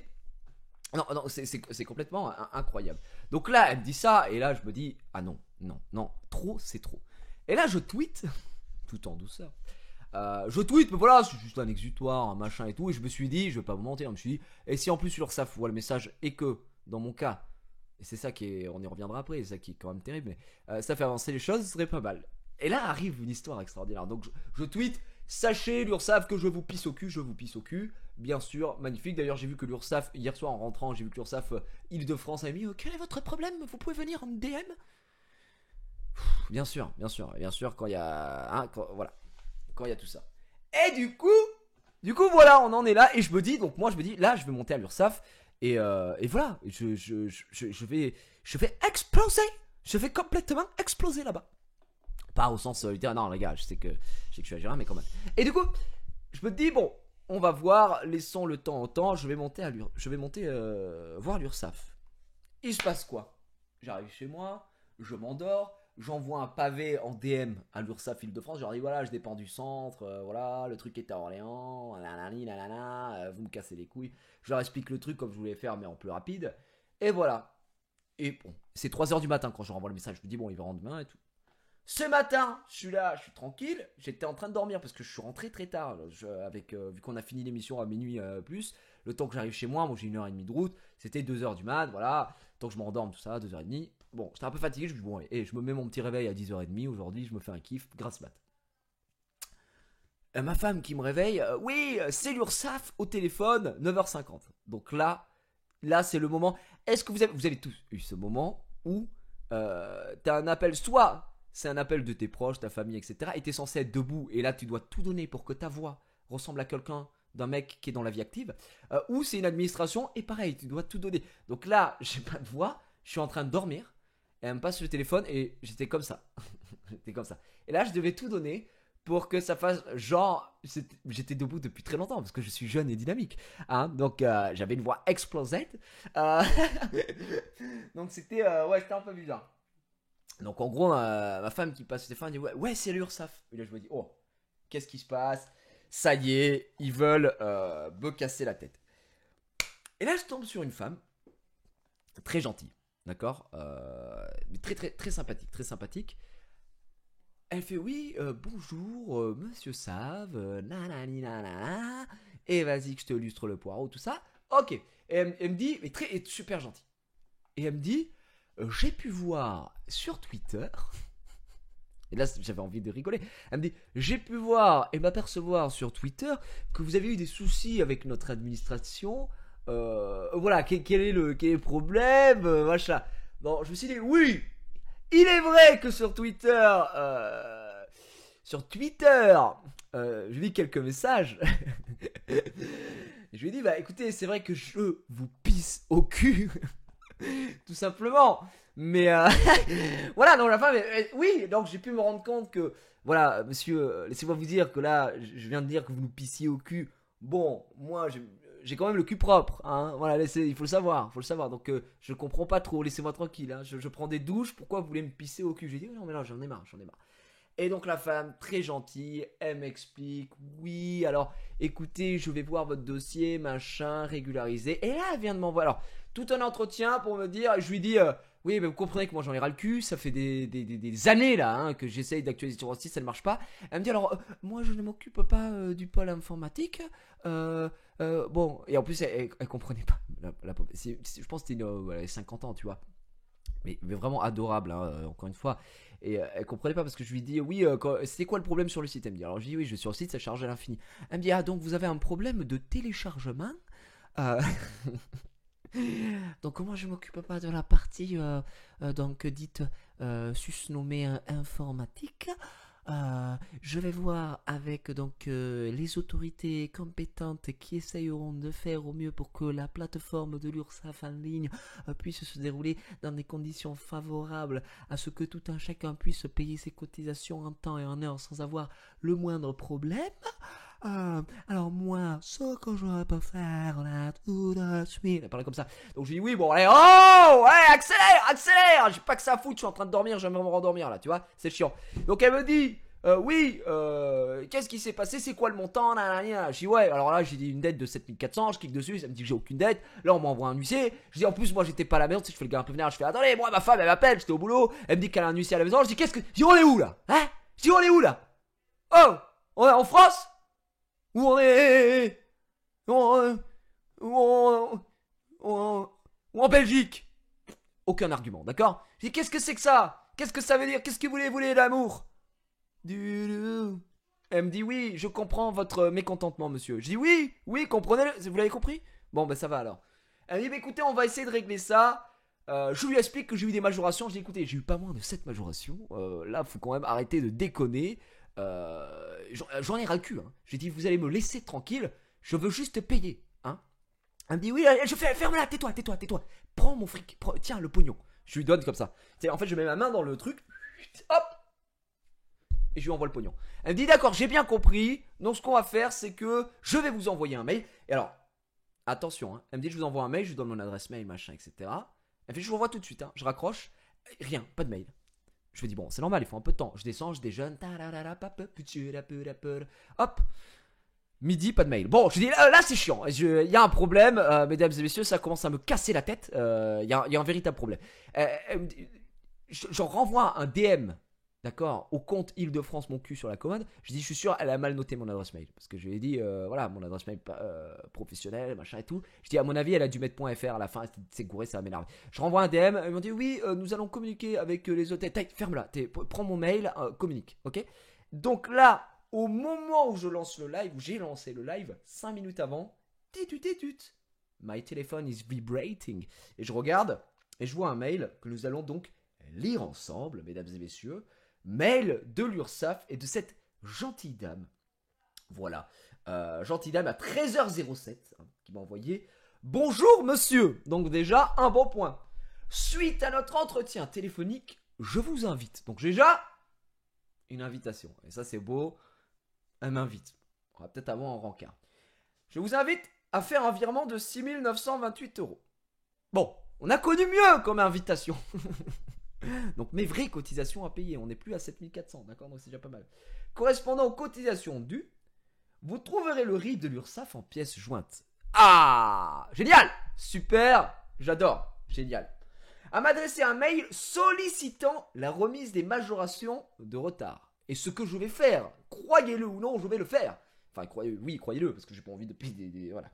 Non, c'est complètement incroyable. Donc là, elle me dit ça, et là, je me dis, ah non, trop, c'est trop. Et là, je tweete, tout en douceur. Mais voilà, c'est juste un exutoire, un machin et tout, et je me suis dit, je vais pas vous mentir, je me suis dit, et si en plus sur ça voit le message, et que, dans mon cas, et c'est ça qui est, on y reviendra après, c'est ça qui est quand même terrible, mais ça fait avancer les choses, ce serait pas mal. Et là arrive une histoire extraordinaire. Donc je tweete, sachez l'URSSAF que je vous pisse au cul, bien sûr, magnifique. D'ailleurs j'ai vu que l'URSSAF, hier soir en rentrant, j'ai vu que l'URSSAF Île-de-France avait mis quel est votre problème? Vous pouvez venir en DM? Bien sûr, quand il y a... quand il y a tout ça. Et du coup voilà, on en est là, et je me dis, là je vais monter à l'URSSAF, et voilà, je vais exploser, je vais complètement exploser là-bas. Pas au sens littéral, non les gars, je sais que je suis agéré, mais quand même. Et du coup, je me dis, bon, on va voir, laissons le temps au temps, je vais monter voir l'URSSAF. Il se passe quoi? J'arrive chez moi, je m'endors, j'envoie un pavé en DM à l'URSSAF Île-de-France, je leur dis voilà, je dépends du centre, voilà, le truc était à Orléans, nanani, nanana, vous me cassez les couilles. Je leur explique le truc comme je voulais faire, mais en plus rapide. Et voilà. Et bon, c'est 3h du matin quand je renvoie le message, je me dis bon, il va rendre demain et tout. Ce matin, je suis là, je suis tranquille. J'étais en train de dormir parce que je suis rentré très tard. Vu qu'on a fini l'émission à minuit plus, le temps que j'arrive chez moi, j'ai 1h30 de route. C'était 2h du mat, voilà. Tant que je m'endorme, tout ça, 2h30. Bon, j'étais un peu fatigué. Je me dis bon, et je me mets mon petit réveil à 10h30. Aujourd'hui, je me fais un kiff grâce mat. Ma femme qui me réveille, oui, c'est l'URSSAF au téléphone, 9h50. Donc là c'est le moment. Est-ce que vous avez tous eu ce moment où t'as un appel, soit c'est un appel de tes proches, ta famille, etc. Et t'es censé être debout et là tu dois tout donner pour que ta voix ressemble à quelqu'un d'un mec qui est dans la vie active, ou c'est une administration et pareil, tu dois tout donner. Donc là, j'ai pas de voix, je suis en train de dormir et elle me passe le téléphone et j'étais comme ça. J'étais comme ça. Et là, je devais tout donner pour que ça fasse genre j'étais debout depuis très longtemps parce que je suis jeune et dynamique, hein. Donc j'avais une voix explosée. Donc c'était un peu bizarre. Donc en gros, ma femme qui passe le téléphone dit ouais c'est l'URSSAF. Et là je me dis oh, qu'est-ce qui se passe? Ça y est, ils veulent me casser la tête. Et là je tombe sur une femme très gentille, d'accord, mais très très très sympathique, très sympathique. Elle fait oui, bonjour, monsieur Save, nanani nanana, et vas-y que je te lustre le poireau, tout ça. Ok. Et elle me dit, et super gentil. Et elle me dit, j'ai pu voir sur Twitter, et là j'avais envie de rigoler. Elle me dit, j'ai pu voir et m'apercevoir sur Twitter que vous avez eu des soucis avec notre administration. Voilà, quel est le problème, machin. Bon, je me suis dit, oui, il est vrai que sur Twitter, je lis quelques messages. Je lui ai dit, bah écoutez, c'est vrai que je vous pisse au cul, tout simplement. Mais voilà, donc la femme, oui, donc j'ai pu me rendre compte que, voilà, monsieur, laissez-moi vous dire que là, je viens de dire que vous nous pissiez au cul. Bon, moi, j'ai quand même le cul propre, hein. Voilà, il faut le savoir, Donc je comprends pas trop, laissez-moi tranquille, hein. Je prends des douches, pourquoi vous voulez me pisser au cul? J'ai dit non mais là j'en ai marre. Et donc la femme, très gentille, elle m'explique, oui, alors écoutez, je vais voir votre dossier, machin, régularisé. Et là elle vient de m'envoyer, alors tout un entretien pour me dire, je lui dis, oui, mais vous comprenez que moi j'en ai ras le cul, ça fait des années là, hein, que j'essaye d'actualiser sur Hostis, ça ne marche pas. Elle me dit, alors moi je ne m'occupe pas du pôle informatique, bon, et en plus elle comprenait pas, je pense que c'était elle 50 ans, tu vois. Mais vraiment adorable, hein, encore une fois. Et elle comprenait pas parce que je lui dis oui, c'était quoi le problème sur le site? Elle me dit alors je dis oui, je suis sur le site, ça charge à l'infini. Elle me dit ah donc vous avez un problème de téléchargement. Euh, Donc moi je m'occupe pas de la partie donc dite susnommée informatique. Je vais voir avec donc les autorités compétentes qui essayeront de faire au mieux pour que la plateforme de l'URSSAF en ligne puisse se dérouler dans des conditions favorables à ce que tout un chacun puisse payer ses cotisations en temps et en heure sans avoir le moindre problème. Alors moi, ce que je peux faire là tout de suite, elle parlait comme ça. Donc je dis oui, bon allez, oh, ouais, accélère, j'ai pas que ça à foutre, je suis en train de dormir, j'aimerais me rendormir là, tu vois, c'est chiant. Donc elle me dit, oui, qu'est-ce qui s'est passé, c'est quoi le montant, nanana. Je dis ouais, alors là j'ai dit une dette de 7400, je clique dessus, ça me dit que j'ai aucune dette, là on m'envoie un huissier, je dis en plus moi j'étais pas à la maison, tu sais, je fais le gars un peu vénère, je fais attendez, moi ma femme elle m'appelle, j'étais au boulot, elle me dit qu'elle a un huissier à la maison, je dis qu'est-ce que, je dis on est où là, hein, je dis on est où là, oh, on est en France? Où on est, ou en Belgique. Aucun argument, d'accord? Je dis qu'est-ce que c'est que ça? Qu'est-ce que ça veut dire? Qu'est-ce que vous voulez d'amour? Elle me dit oui, je comprends votre mécontentement, monsieur. Je dis oui, comprenez-le, vous l'avez compris? Bon, ben ça va alors. Elle me dit bah, écoutez, on va essayer de régler ça. Je lui explique que j'ai eu des majorations. Je dis écoutez, j'ai eu pas moins de 7 majorations. Là, faut quand même arrêter de déconner. J'en ai ras le cul, hein. J'ai dit vous allez me laisser tranquille, je veux juste payer, hein. Elle me dit oui, je fais ferme-la, tais-toi, prends mon fric, tiens le pognon. Je lui donne comme ça. En fait je mets ma main dans le truc, hop, et je lui envoie le pognon. Elle me dit d'accord, j'ai bien compris. Donc ce qu'on va faire, c'est que je vais vous envoyer un mail. Et alors, attention, hein, elle me dit je vous envoie un mail, je vous donne mon adresse mail, machin, etc. Elle fait je vous envoie tout de suite, hein. Je raccroche, rien, pas de mail. Je me dis bon, c'est normal, il faut un peu de temps. Je descends, je déjeune, hop. Midi, pas de mail. Bon, je dis là c'est chiant. Il y a un problème, mesdames et messieurs, ça commence à me casser la tête. Il y a un véritable problème. J'en renvoie un DM, d'accord, au compte Île-de-France, mon cul sur la commode. Je dis, je suis sûr, elle a mal noté mon adresse mail. Parce que je lui ai dit, voilà, mon adresse mail professionnelle, machin et tout. Je dis, à mon avis, elle a dû mettre .fr à la fin, c'est gouré, ça va m'énerver. Je renvoie un DM, ils m'ont dit, oui, nous allons communiquer avec les hôtels. Ferme-la, prends mon mail, communique, ok. Donc là, au moment où je lance le live, où j'ai lancé le live, 5 minutes avant, titut, my telephone is vibrating. Et je regarde, et je vois un mail que nous allons donc lire ensemble, mesdames et messieurs. Mail de l'URSSAF et de cette gentille dame. Voilà, gentille dame à 13h07 hein, qui m'a envoyé « Bonjour monsieur !» Donc déjà, un bon point. Suite à notre entretien téléphonique, je vous invite. Donc déjà, une invitation. Et ça c'est beau. Elle m'invite. On va peut-être avoir un rencard. Je vous invite à faire un virement de 6 928 €. Bon, on a connu mieux comme invitation. Donc mes vraies cotisations à payer, on n'est plus à 7 400, d'accord? Donc c'est déjà pas mal. Correspondant aux cotisations dues, vous trouverez le RIB de l'URSSAF en pièces jointes. Ah, génial, super, j'adore, génial. À m'adresser un mail sollicitant la remise des majorations de retard. Et ce que je vais faire, croyez-le ou non, je vais le faire. Enfin, croyez-le, parce que j'ai pas envie de payer des... Voilà.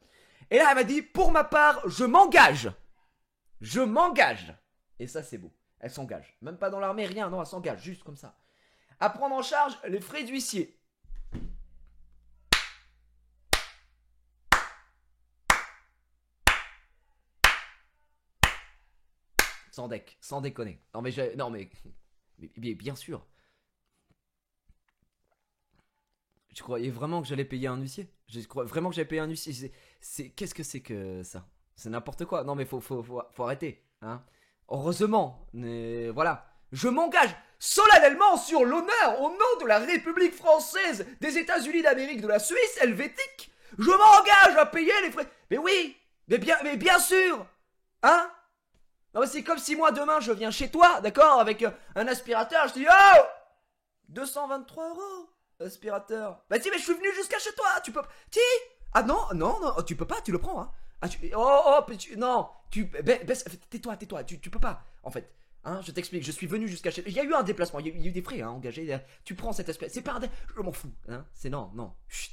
Et là, elle m'a dit, pour ma part, je m'engage. Je m'engage. Et ça, c'est beau. Elle s'engage. Même pas dans l'armée, rien. Non, elle s'engage. Juste comme ça. À prendre en charge les frais d'huissier. Sans deck. Sans déconner. Non, mais bien sûr. Je croyais vraiment que j'allais payer un huissier. Je croyais vraiment que j'allais payer un huissier. Qu'est-ce que c'est que ça? C'est n'importe quoi. Non, mais faut arrêter. Hein. Heureusement. Mais voilà. Je m'engage solennellement sur l'honneur au nom de la République française, des États-Unis d'Amérique, de la Suisse helvétique. Je m'engage à payer les frais. Mais oui. Mais bien sûr. Hein? Non, mais c'est comme si moi demain je viens chez toi, d'accord, avec un aspirateur. Je te dis, oh 223 €. Aspirateur. Bah si, mais je suis venu jusqu'à chez toi, tu peux... Ah non, tu peux pas, tu le prends, hein. Ah, non, tais-toi, tu peux pas, en fait. Hein, je t'explique, je suis venu jusqu'à chez... Il y a eu un déplacement, il y a eu des frais, hein, engagés. Tu prends cet aspirateur, c'est pas un... Je m'en fous, hein, c'est non. Chut.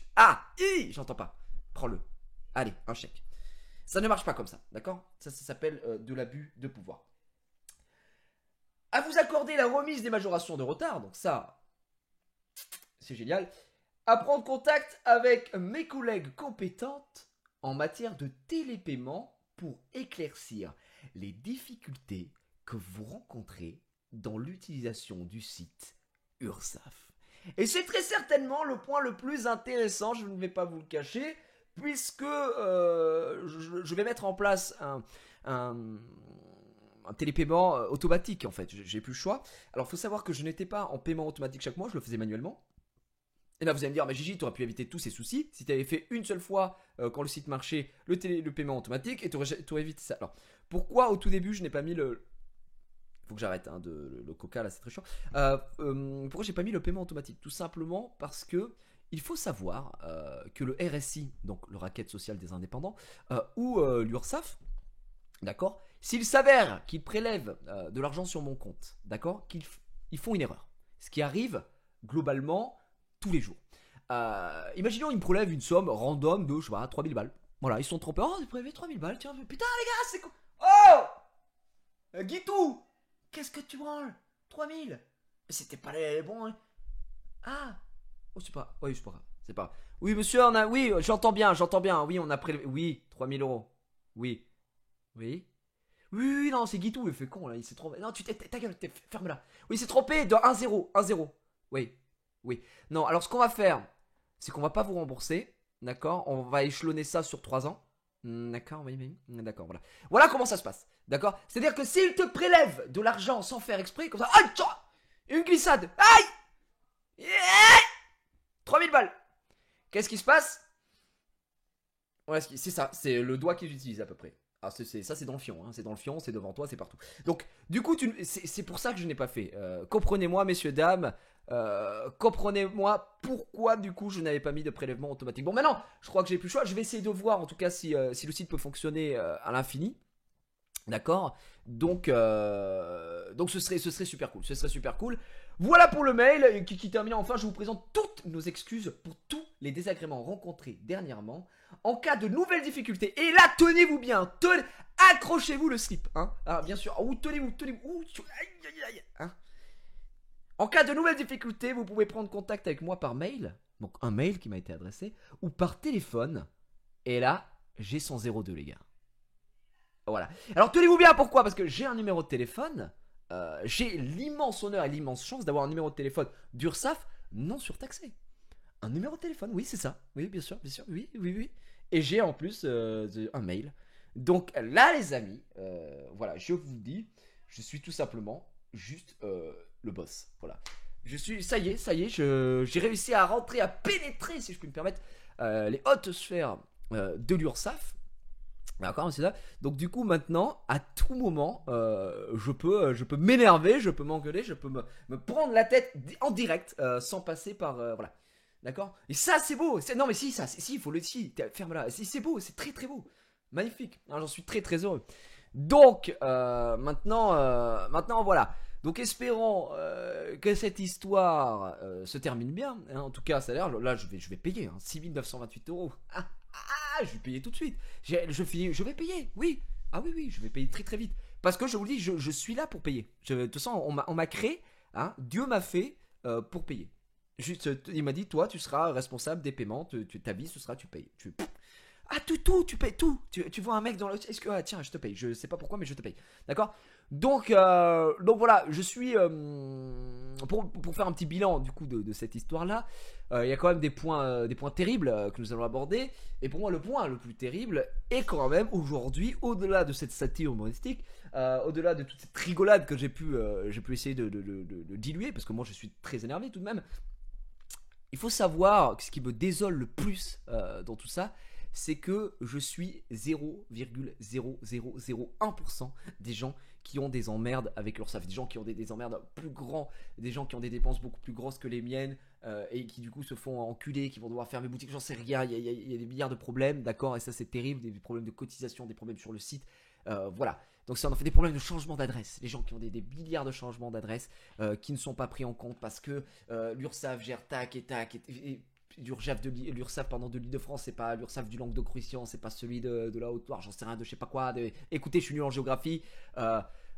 J'entends pas. Prends-le. Allez, un chèque. Ça ne marche pas comme ça, d'accord? Ça s'appelle de l'abus de pouvoir. À vous accorder la remise des majorations de retard, donc ça... C'est génial. À prendre contact avec mes collègues compétentes en matière de télépaiement pour éclaircir les difficultés que vous rencontrez dans l'utilisation du site URSSAF. Et c'est très certainement le point le plus intéressant, je ne vais pas vous le cacher, puisque je vais mettre en place un télépaiement automatique en fait, j'ai plus le choix. Alors il faut savoir que je n'étais pas en paiement automatique chaque mois, je le faisais manuellement. Et là vous allez me dire, mais Gigi, tu aurais pu éviter tous ces soucis si tu avais fait une seule fois quand le site marchait le paiement automatique et tu aurais évité ça. Alors pourquoi au tout début je n'ai pas mis le... Faut que j'arrête hein, le coca là, c'est très chaud. Pourquoi j'ai pas mis le paiement automatique? Tout simplement parce que il faut savoir que le RSI, donc le Racket Social des Indépendants, ou l'URSSAF, d'accord, s'il s'avère qu'ils prélèvent de l'argent sur mon compte, d'accord, ils font une erreur. Ce qui arrive globalement tous les jours. Imaginons ils me prélèvent une somme random de, je sais pas, 3000 balles. Voilà, ils sont trompés. Oh, ils prélevé 3000 balles, tiens, putain les gars, c'est quoi? Oh Guitou, qu'est-ce que tu branles? 3000. Mais c'était pas les bons. Hein. Ah. Oh, c'est pas. Oui, c'est pas grave. C'est pas grave. Oui, monsieur, on a. Oui, j'entends bien. Oui, on a prélevé. Oui, 3000 €. Oui. Oui. Oui, non, c'est Guitou, il fait con là, il s'est trompé. Non, ta gueule, ferme-la. Oui, il s'est trompé de 1-0. 1-0. Oui. Non, alors ce qu'on va faire, c'est qu'on va pas vous rembourser. D'accord? On va échelonner ça sur 3 ans. D'accord, oui. D'accord, voilà. Voilà comment ça se passe. D'accord? C'est-à-dire que s'il te prélève de l'argent sans faire exprès, comme ça. Aïe! Une glissade! Aïe! 3000 balles. Qu'est-ce qui se passe? Ouais, c'est ça, c'est le doigt qu'ils utilisent à peu près. Ah, ça c'est dans le fion, hein. C'est dans le fion, c'est devant toi, c'est partout. Donc, du coup, c'est pour ça que je n'ai pas fait. Comprenez-moi, messieurs, dames, comprenez-moi pourquoi, du coup, je n'avais pas mis de prélèvement automatique. Bon, maintenant, je crois que j'ai plus le choix. Je vais essayer de voir, en tout cas, si le site peut fonctionner à l'infini. D'accord, donc ce serait super cool. Ce serait super cool. Voilà pour le mail qui termine. Enfin, je vous présente toutes nos excuses pour tous les désagréments rencontrés dernièrement. En cas de nouvelles difficultés, et là, tenez-vous bien, accrochez-vous le slip, hein. Alors, bien sûr, tenez-vous, aïe, aïe, aïe, hein. En cas de nouvelles difficultés, vous pouvez prendre contact avec moi par mail, donc un mail qui m'a été adressé, ou par téléphone. Et là, j'ai son 02, les gars. Voilà. Alors tenez-vous bien, pourquoi? Parce que j'ai un numéro de téléphone. J'ai l'immense honneur et l'immense chance d'avoir un numéro de téléphone d'URSSAF non surtaxé. Un numéro de téléphone, oui, c'est ça. Oui, bien sûr, oui, oui, oui. Et j'ai en plus un mail. Donc là, les amis, voilà, je vous dis, je suis tout simplement juste le boss. Voilà. Ça y est, j'ai réussi à rentrer, à pénétrer, si je puis me permettre, les hautes sphères de l'URSSAF. D'accord, c'est ça. Donc du coup maintenant, à tout moment, je peux m'énerver, je peux m'engueuler, je peux me prendre la tête en direct, sans passer par voilà. D'accord. Et ça c'est beau. Non mais si ça, si il faut le dire. Ferme là. C'est beau, c'est très très beau, magnifique. J'en suis très très heureux. Donc maintenant voilà. Donc espérons que cette histoire se termine bien. Hein. En tout cas, ça a l'air. Là, je vais payer. Hein, 6 928 €. Je vais payer tout de suite. Je vais payer. Oui. Ah oui, oui, je vais payer très très vite. Parce que je vous le dis, je suis là pour payer. De toute façon, on m'a créé. Hein, Dieu m'a fait pour payer. Juste, il m'a dit, toi, tu seras responsable des paiements. Ta vie, ce sera, tu payes. Ah, tu payes tout. Tu vois un mec dans le. Est-ce que. Ah, tiens, je te paye. Je sais pas pourquoi, mais je te paye. D'accord. Donc voilà, je suis. Pour faire un petit bilan du coup de cette histoire-là, il y a quand même des points terribles que nous allons aborder. Et pour moi, le point le plus terrible est quand même aujourd'hui, au-delà de cette satire humoristique, au-delà de toute cette rigolade que j'ai pu essayer de diluer, parce que moi je suis très énervé tout de même. Il faut savoir que ce qui me désole le plus dans tout ça, c'est que je suis 0,0001% des gens qui ont des emmerdes avec l'URSSAF, des gens qui ont des emmerdes plus grands, des gens qui ont des dépenses beaucoup plus grosses que les miennes et qui du coup se font enculer, qui vont devoir fermer boutique, j'en sais rien, il y a des milliards de problèmes, d'accord, et ça c'est terrible, des problèmes de cotisation, des problèmes sur le site, voilà. Donc ça en fait des problèmes de changement d'adresse, les gens qui ont des milliards de changements d'adresse qui ne sont pas pris en compte parce que l'URSSAF gère tac et tac et l'URSSAF de l'Île-de-France, c'est pas l'URSSAF du Languedoc-Roussillon, c'est pas celui de la Haute-Loire, j'en sais rien, de je sais pas quoi. Écoutez, je suis nul en géographie.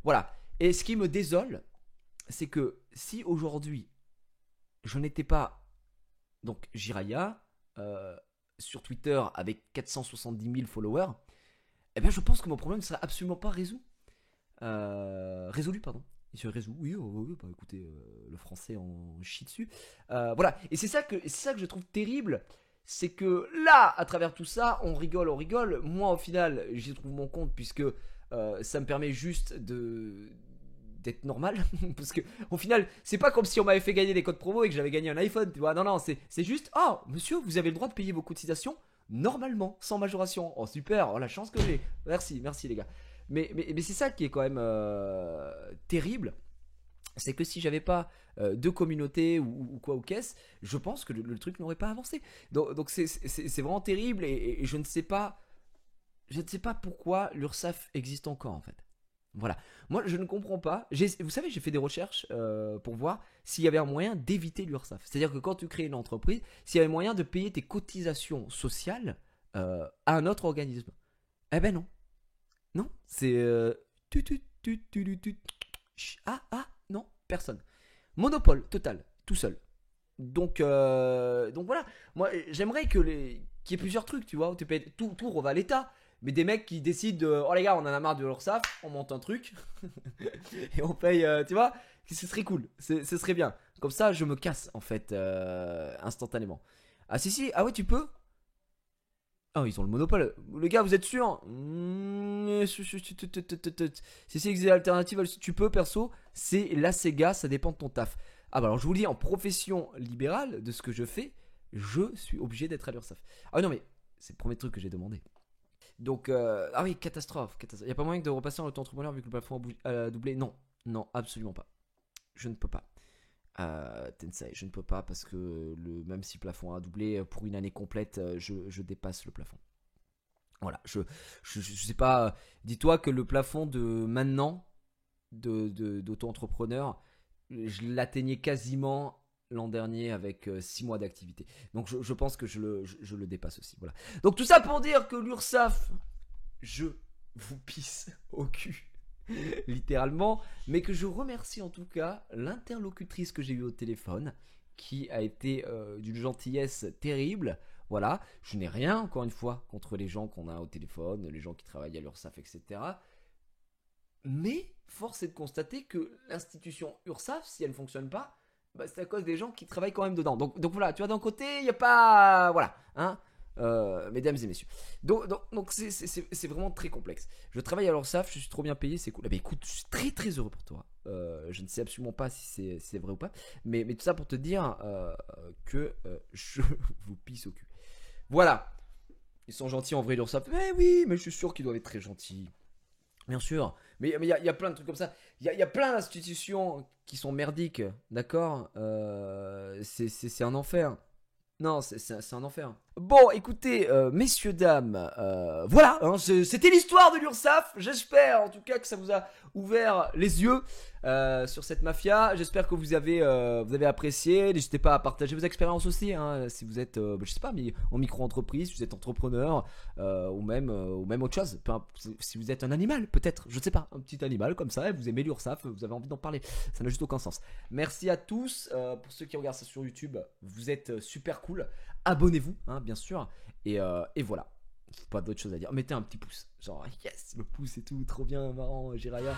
Voilà. Et ce qui me désole, c'est que si aujourd'hui, je n'étais pas donc Jiraya sur Twitter avec 470 000 followers, eh bien je pense que mon problème ne serait absolument pas résolu, pardon. Il se résout, oui, bah écoutez, le français en chie dessus. Voilà, et c'est ça que je trouve terrible, c'est que là, à travers tout ça, on rigole. Moi, au final, j'y trouve mon compte, puisque ça me permet juste d'être normal. Parce que, au final, c'est pas comme si on m'avait fait gagner des codes promo et que j'avais gagné un iPhone, tu vois. Non, c'est juste, oh, monsieur, vous avez le droit de payer vos cotisations normalement, sans majoration. Oh, super, oh, la chance que j'ai. Merci les gars. Mais c'est ça qui est quand même terrible, c'est que si j'avais pas de communauté ou quoi ou qu'est-ce, je pense que le truc n'aurait pas avancé. Donc c'est vraiment terrible et je ne sais pas pourquoi l'URSSAF existe encore en fait. Voilà, moi je ne comprends pas. Vous savez, j'ai fait des recherches pour voir s'il y avait un moyen d'éviter l'URSSAF. C'est-à-dire que quand tu crées une entreprise, s'il y avait moyen de payer tes cotisations sociales à un autre organisme. Eh ben non. Non, c'est non, personne. Monopole total, tout seul. Donc voilà. Moi, j'aimerais qu'il y ait plusieurs trucs, tu vois, où tu payes tout revient à l'État. Mais des mecs qui décident de, oh les gars, on en a marre de l'URSSAF, on monte un truc et on paye, tu vois, ce serait cool, ce serait bien. Comme ça, je me casse en fait instantanément. Ah si, ah ouais, tu peux. Ah, ils ont le monopole. Les gars, vous êtes sûrs? Si c'est des alternatives, tu peux, perso. C'est la Sega, ça dépend de ton taf. Ah, bah alors je vous le dis, en profession libérale, de ce que je fais, je suis obligé d'être à l'URSSAF. Ah non mais c'est le premier truc que j'ai demandé. Donc ah oui, catastrophe. Il n'y a pas moyen de repasser en auto-entrepreneur vu que le plafond a doublé. Non, absolument pas. Je ne peux pas. Tensei, je ne peux pas parce que même si le plafond a doublé pour une année complète, je dépasse le plafond. Voilà, je sais pas. Dis-toi que le plafond de maintenant d'auto-entrepreneur, je l'atteignais quasiment l'an dernier avec 6 mois d'activité. Donc je pense que je le dépasse aussi. Voilà. Donc tout ça pour dire que l'URSSAF, je vous pisse au cul. Littéralement, mais que je remercie en tout cas l'interlocutrice que j'ai eue au téléphone qui a été d'une gentillesse terrible. Voilà, je n'ai rien encore une fois contre les gens qu'on a au téléphone, les gens qui travaillent à l'URSSAF, etc. Mais force est de constater que l'institution URSSAF, si elle ne fonctionne pas, bah, c'est à cause des gens qui travaillent quand même dedans. Donc voilà, tu vois, d'un côté, il n'y a pas... Voilà, hein, mesdames et messieurs. Donc c'est vraiment très complexe. Je travaille à l'URSSAF, je suis trop bien payé, c'est cool. Eh bien, écoute, je suis très très heureux pour toi. Je ne sais absolument pas si c'est vrai ou pas. Mais tout ça pour te dire que je vous pisse au cul. Voilà. Ils sont gentils en vrai, l'URSSAF. Mais oui, mais je suis sûr qu'ils doivent être très gentils. Bien sûr, mais il y a plein de trucs comme ça. Il y a plein d'institutions qui sont merdiques, d'accord. C'est un enfer. Non, c'est un enfer. Bon, écoutez, messieurs, dames, voilà, hein, c'était l'histoire de l'URSSAF. J'espère en tout cas que ça vous a ouvert les yeux sur cette mafia. J'espère que vous avez apprécié. N'hésitez pas à partager vos expériences aussi, hein, si vous êtes, je sais pas, mais en micro-entreprise, si vous êtes entrepreneur ou même autre chose. Si vous êtes un animal, peut-être, je ne sais pas, un petit animal comme ça, et vous aimez l'URSSAF, vous avez envie d'en parler. Ça n'a juste aucun sens. Merci à tous. Pour ceux qui regardent ça sur YouTube, vous êtes super cool. Abonnez-vous, hein, bien sûr. Et voilà. Pas d'autre chose à dire. Mettez un petit pouce. Genre, yes, le pouce et tout. Trop bien, marrant, Jiraya.